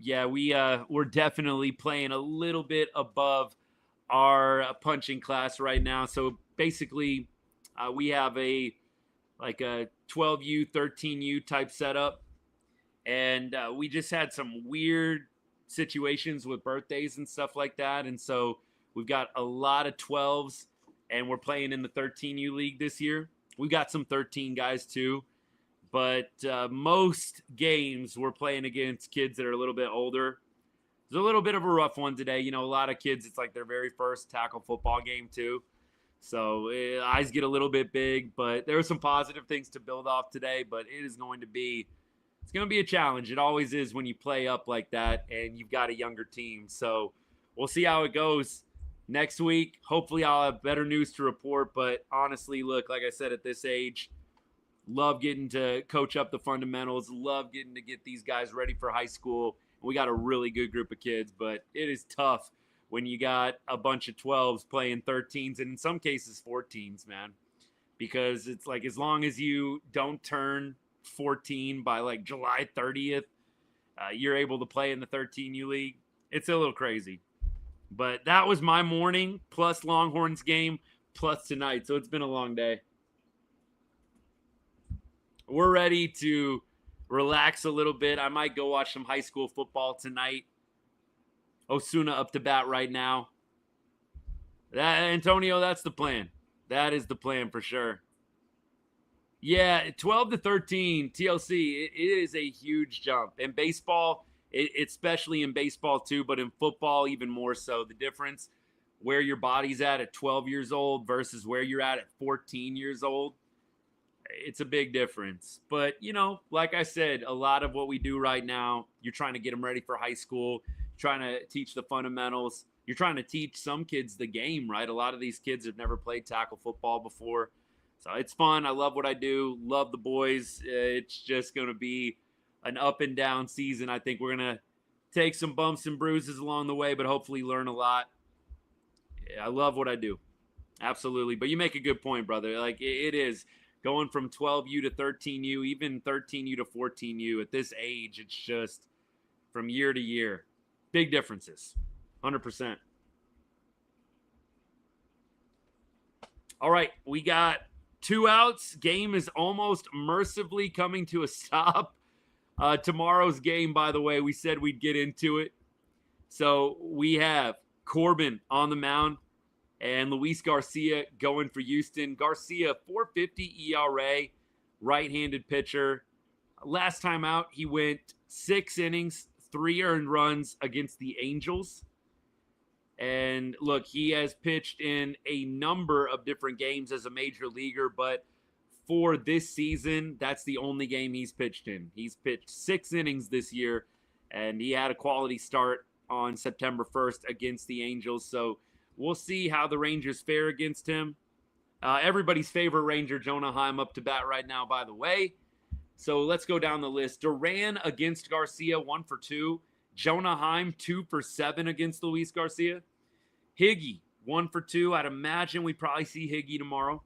yeah, we're definitely playing a little bit above our punching class right now. So, basically, we have a 12U, 13U type setup. And we just had some weird situations with birthdays and stuff like that. And so we've got a lot of 12s, and we're playing in the 13U league this year. We've got some 13 guys too. But most games we're playing against kids that are a little bit older. It's a little bit of a rough one today. A lot of kids, it's like their very first tackle football game too. So eyes get a little bit big. But there are some positive things to build off today. But it is going to be... It's going to be a challenge. It always is when you play up like that and you've got a younger team. So we'll see how it goes next week. Hopefully I'll have better news to report. But honestly, look, like I said, at this age, love getting to coach up the fundamentals. Love getting to get these guys ready for high school. We got a really good group of kids, but it is tough when you got a bunch of 12s playing 13s and in some cases 14s, man. Because it's like as long as you don't turn 14 by like July 30th, you're able to play in the 13U league. It's a little crazy. But that was my morning, plus Longhorns game, plus tonight. So it's been a long day. We're ready to relax a little bit. I might go watch some high school football tonight. Osuna up to bat right now. Antonio, that's the plan. That is the plan for sure. Yeah, 12 to 13 TLC, it is a huge jump. In baseball, especially in baseball too, but in football even more so. The difference where your body's at 12 years old versus where you're at 14 years old, it's a big difference. But, like I said, a lot of what we do right now, you're trying to get them ready for high school, trying to teach the fundamentals. You're trying to teach some kids the game, right? A lot of these kids have never played tackle football before. So it's fun. I love what I do. Love the boys. It's just going to be an up and down season. I think we're going to take some bumps and bruises along the way, but hopefully learn a lot. I love what I do. Absolutely. But you make a good point, brother. Like it is going from 12U to 13U, even 13U to 14U at this age. It's just from year to year. Big differences. 100%. All right, we got 2 outs. Game is almost mercifully coming to a stop. Tomorrow's game, by the way, we said we'd get into it. So we have Corbin on the mound and Luis Garcia going for Houston. Garcia, 4.50 ERA, right-handed pitcher. Last time out, he went 6 innings, 3 earned runs against the Angels. And look, he has pitched in a number of different games as a major leaguer, but for this season, that's the only game he's pitched in. He's pitched 6 innings this year, and he had a quality start on September 1st against the Angels. So we'll see how the Rangers fare against him. Everybody's favorite Ranger, Jonah Heim, up to bat right now, by the way. So let's go down the list. Duran against Garcia, 1 for 2. Jonah Heim, 2 for 7 against Luis Garcia. Higgy, 1 for 2. I'd imagine we probably see Higgy tomorrow.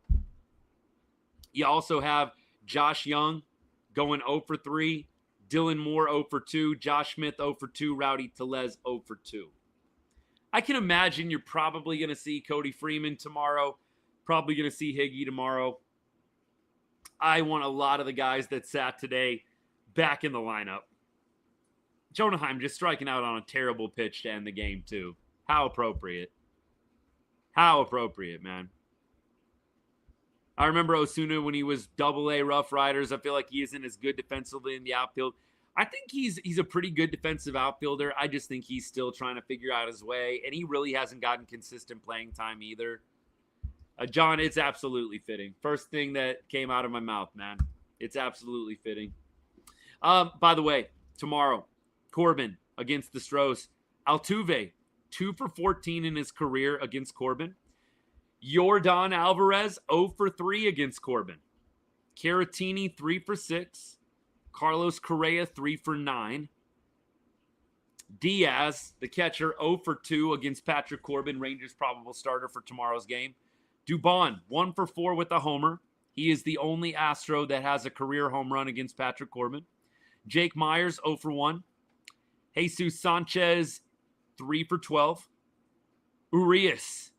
You also have Josh Young going 0 for 3. Dylan Moore 0 for 2. Josh Smith 0 for 2. Rowdy Tellez 0 for 2. I can imagine you're probably going to see Cody Freeman tomorrow. Probably going to see Higgy tomorrow. I want a lot of the guys that sat today back in the lineup. Jonah Heim just striking out on a terrible pitch to end the game, too. How appropriate. How appropriate, man. I remember Osuna when he was AA Rough Riders. I feel like he isn't as good defensively in the outfield. I think he's a pretty good defensive outfielder. I just think he's still trying to figure out his way, and he really hasn't gotten consistent playing time either. John, it's absolutely fitting. First thing that came out of my mouth, man. It's absolutely fitting. By the way, tomorrow, Corbin against the Astros. Altuve, 2 for 14 in his career against Corbin. Yordan Alvarez, 0 for 3 against Corbin. Caratini, 3 for 6. Carlos Correa, 3 for 9. Diaz, the catcher, 0 for 2 against Patrick Corbin, Rangers' probable starter for tomorrow's game. Dubon, 1 for 4 with a homer. He is the only Astro that has a career home run against Patrick Corbin. Jake Myers, 0 for 1. Jesus Sanchez, 3 for 12. Urias,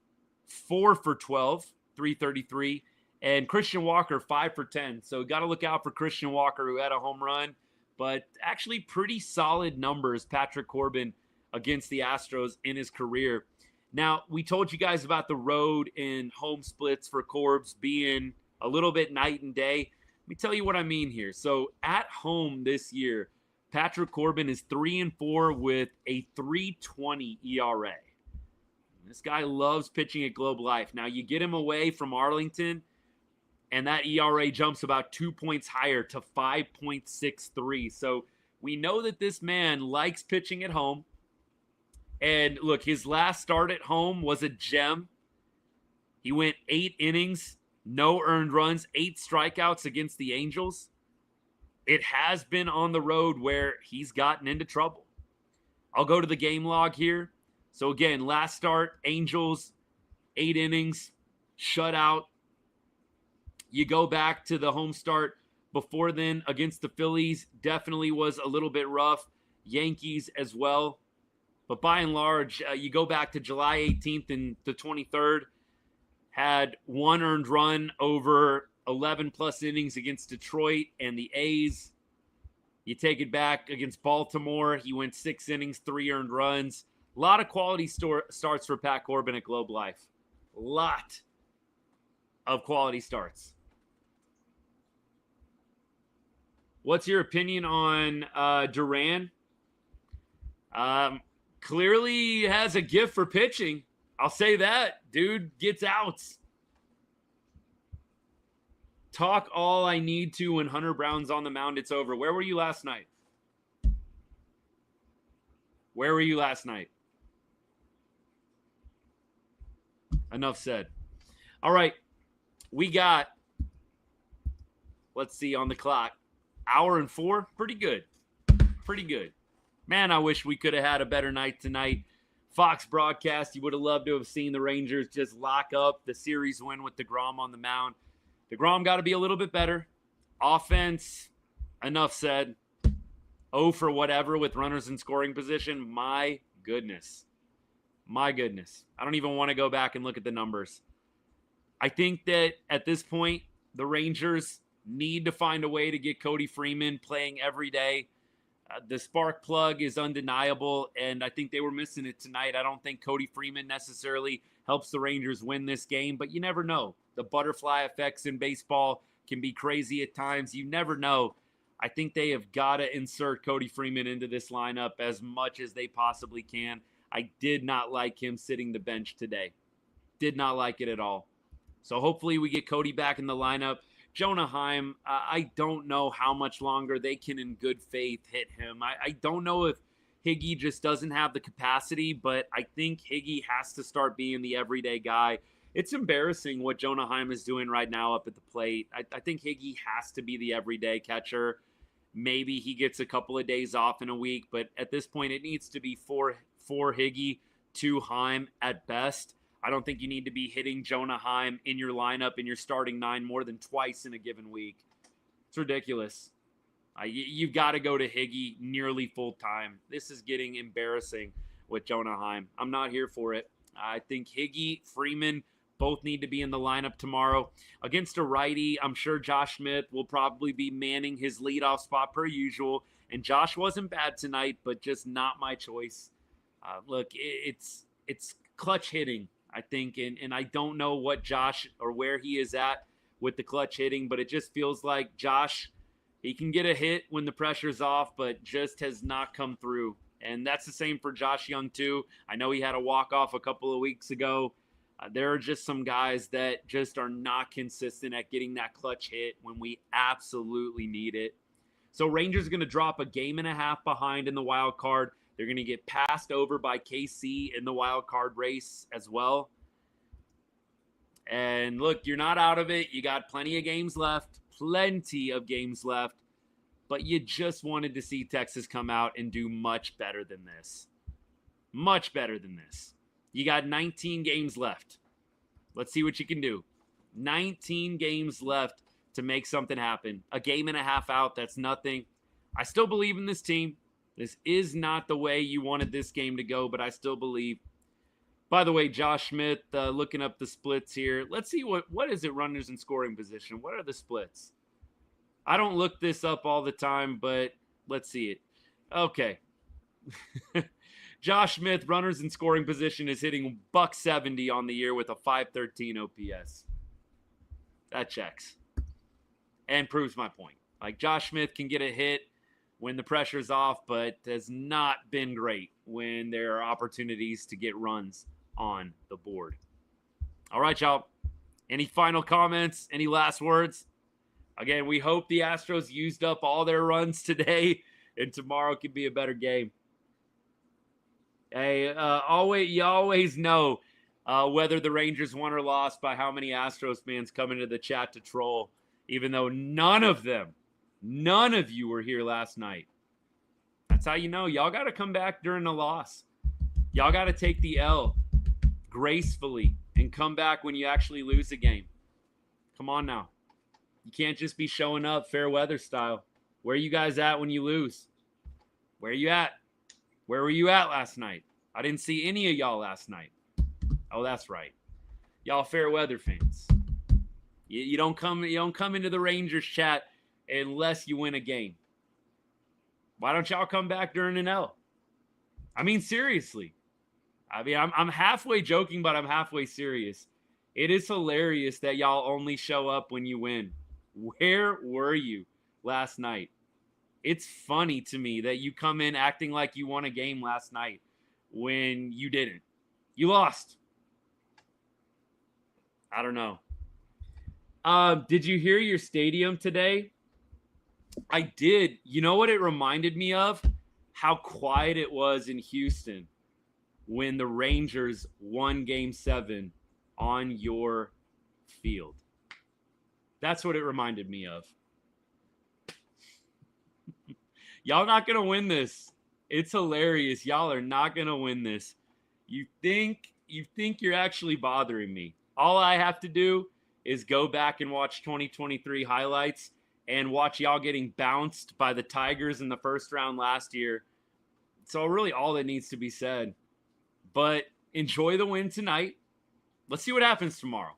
4 for 12, 333. And Christian Walker, 5 for 10. So got to look out for Christian Walker, who had a home run. But actually pretty solid numbers, Patrick Corbin, against the Astros in his career. Now, we told you guys about the road and home splits for Corbs being a little bit night and day. Let me tell you what I mean here. So at home this year, Patrick Corbin is 3-4 with a 3.20 ERA. This guy loves pitching at Globe Life. Now, you get him away from Arlington, and that ERA jumps about 2 points higher to 5.63. So we know that this man likes pitching at home. And look, his last start at home was a gem. He went 8 innings, no earned runs, 8 strikeouts against the Angels. It has been on the road where he's gotten into trouble. I'll go to the game log here. So again, last start, Angels, 8 innings, shutout. You go back to the home start before then against the Phillies, definitely was a little bit rough. Yankees as well. But by and large, you go back to July 18th and the 23rd, had 1 earned run over 11-plus innings against Detroit and the A's. You take it back against Baltimore. He went 6 innings, 3 earned runs. A lot of quality starts for Pat Corbin at Globe Life. A lot of quality starts. What's your opinion on Duran? Clearly has a gift for pitching. I'll say that. Dude gets outs. Talk all I need to when Hunter Brown's on the mound. It's over. Where were you last night? Where were you last night? Enough said. All right. We got, let's see on the clock, 1:04. Pretty good. Pretty good. Man, I wish we could have had a better night tonight. Fox broadcast, you would have loved to have seen the Rangers just lock up the series win with deGrom on the mound. deGrom got to be a little bit better. Offense, enough said. 0 for whatever with runners in scoring position. My goodness. My goodness. I don't even want to go back and look at the numbers. I think that at this point, the Rangers need to find a way to get Cody Freeman playing every day. The spark plug is undeniable, and I think they were missing it tonight. I don't think Cody Freeman necessarily helps the Rangers win this game, but you never know. The butterfly effects in baseball can be crazy at times. You never know. I think they have got to insert Cody Freeman into this lineup as much as they possibly can. I did not like him sitting the bench today. Did not like it at all. So hopefully we get Cody back in the lineup. Jonah Heim, I don't know how much longer they can in good faith hit him. I don't know if Higgy just doesn't have the capacity, but I think Higgy has to start being the everyday guy. It's embarrassing what Jonah Heim is doing right now up at the plate. I think Higgy has to be the everyday catcher. Maybe he gets a couple of days off in a week, but at this point it needs to be four Higgy, 2 Heim at best. I don't think you need to be hitting Jonah Heim in your lineup in your starting 9 more than twice in a given week. It's ridiculous. You've got to go to Higgy nearly full time. This is getting embarrassing with Jonah Heim. I'm not here for it. I think Higgy, Freeman, both need to be in the lineup tomorrow. Against a righty, I'm sure Josh Smith will probably be manning his leadoff spot per usual. And Josh wasn't bad tonight, but just not my choice. Look, it's clutch hitting, I think, and I don't know what Josh or where he is at with the clutch hitting, but it just feels like Josh, he can get a hit when the pressure's off, but just has not come through. And that's the same for Josh Young, too. I know he had a walk-off a couple of weeks ago. There are just some guys that just are not consistent at getting that clutch hit when we absolutely need it. So Rangers are going to drop a game and a half behind in the wild card. They're going to get passed over by KC in the wild card race as well. And look, you're not out of it. You got plenty of games left. But you just wanted to see Texas come out and do much better than this. Much better than this. You got 19 games left. Let's see what you can do. 19 games left to make something happen. A game and a half out, that's nothing. I still believe in this team. This is not the way you wanted this game to go, but I still believe. By the way, Josh Smith, looking up the splits here. Let's see what is it, runners in scoring position. What are the splits? I don't look this up all the time, but let's see it. Okay. Josh Smith, runners in scoring position, is hitting $170 on the year with a .513 OPS. That checks. And proves my point. Like, Josh Smith can get a hit when the pressure's off, but has not been great when there are opportunities to get runs on the board. All right, y'all. Any final comments? Any last words? Again, we hope the Astros used up all their runs today, and tomorrow could be a better game. Hey, you always know whether the Rangers won or lost by how many Astros fans come into the chat to troll, even though none of you were here last night. That's how you know. Y'all got to come back during a loss. Y'all got to take the L gracefully and come back when you actually lose a game. Come on now. You can't just be showing up fair weather style. Where are you guys at when you lose? Where are you at? Where were you at last night? I didn't see any of y'all last night. Oh, that's right. Y'all fair weather fans. You don't come into the Rangers chat unless you win a game. Why don't y'all come back during an L? I mean, seriously. I mean, I'm halfway joking, but I'm halfway serious. It is hilarious that y'all only show up when you win. Where were you last night? It's funny to me that you come in acting like you won a game last night when you didn't. You lost. I don't know. Did you hear your stadium today? I did. You know what it reminded me of? How quiet it was in Houston when the Rangers won Game 7 on your field. That's what it reminded me of. Y'all not going to win this. It's hilarious. Y'all are not going to win this. You think you're actually bothering me. All I have to do is go back and watch 2023 highlights and watch y'all getting bounced by the Tigers in the first round last year. So really all that needs to be said. But enjoy the win tonight. Let's see what happens tomorrow.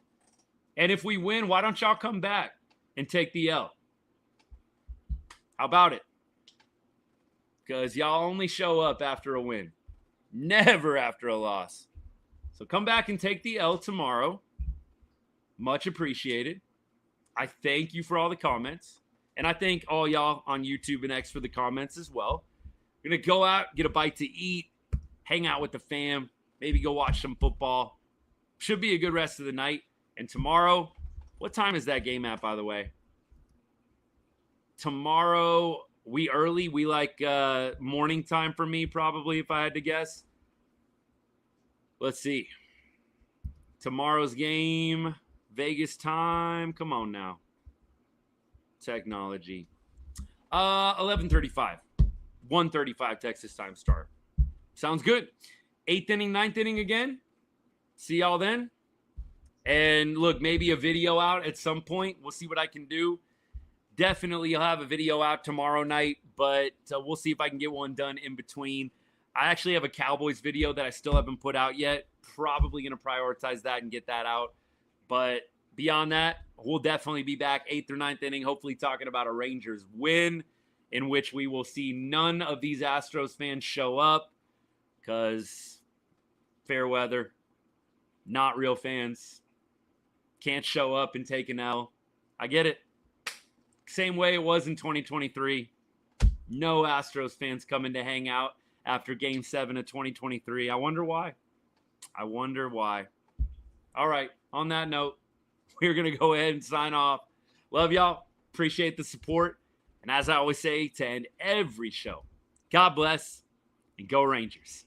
And if we win, why don't y'all come back and take the L? How about it? Because y'all only show up after a win, never after a loss. So come back and take the L tomorrow. Much appreciated. I thank you for all the comments. And I thank all y'all on YouTube and X for the comments as well. We're going to go out, get a bite to eat, hang out with the fam, maybe go watch some football. Should be a good rest of the night. And tomorrow, what time is that game at, by the way? Tomorrow, we early. We like morning time for me, probably, if I had to guess. Let's see. Tomorrow's game, Vegas time. Come on now. Technology. 11:35. 1:35 Texas time start. Sounds good. 8th inning, 9th inning again. See y'all then. And look, maybe a video out at some point. We'll see what I can do. Definitely I'll have a video out tomorrow night, but we'll see if I can get one done in between. I actually have a Cowboys video that I still haven't put out yet. Probably going to prioritize that and get that out. But beyond that, we'll definitely be back 8th or 9th inning, hopefully talking about a Rangers win in which we will see none of these Astros fans show up because fair weather, not real fans, can't show up and take an L. I get it. Same way it was in 2023. No Astros fans coming to hang out after Game 7 of 2023. I wonder why. All right, on that note, we're going to go ahead and sign off. Love y'all. Appreciate the support. And as I always say to end every show, God bless and go Rangers.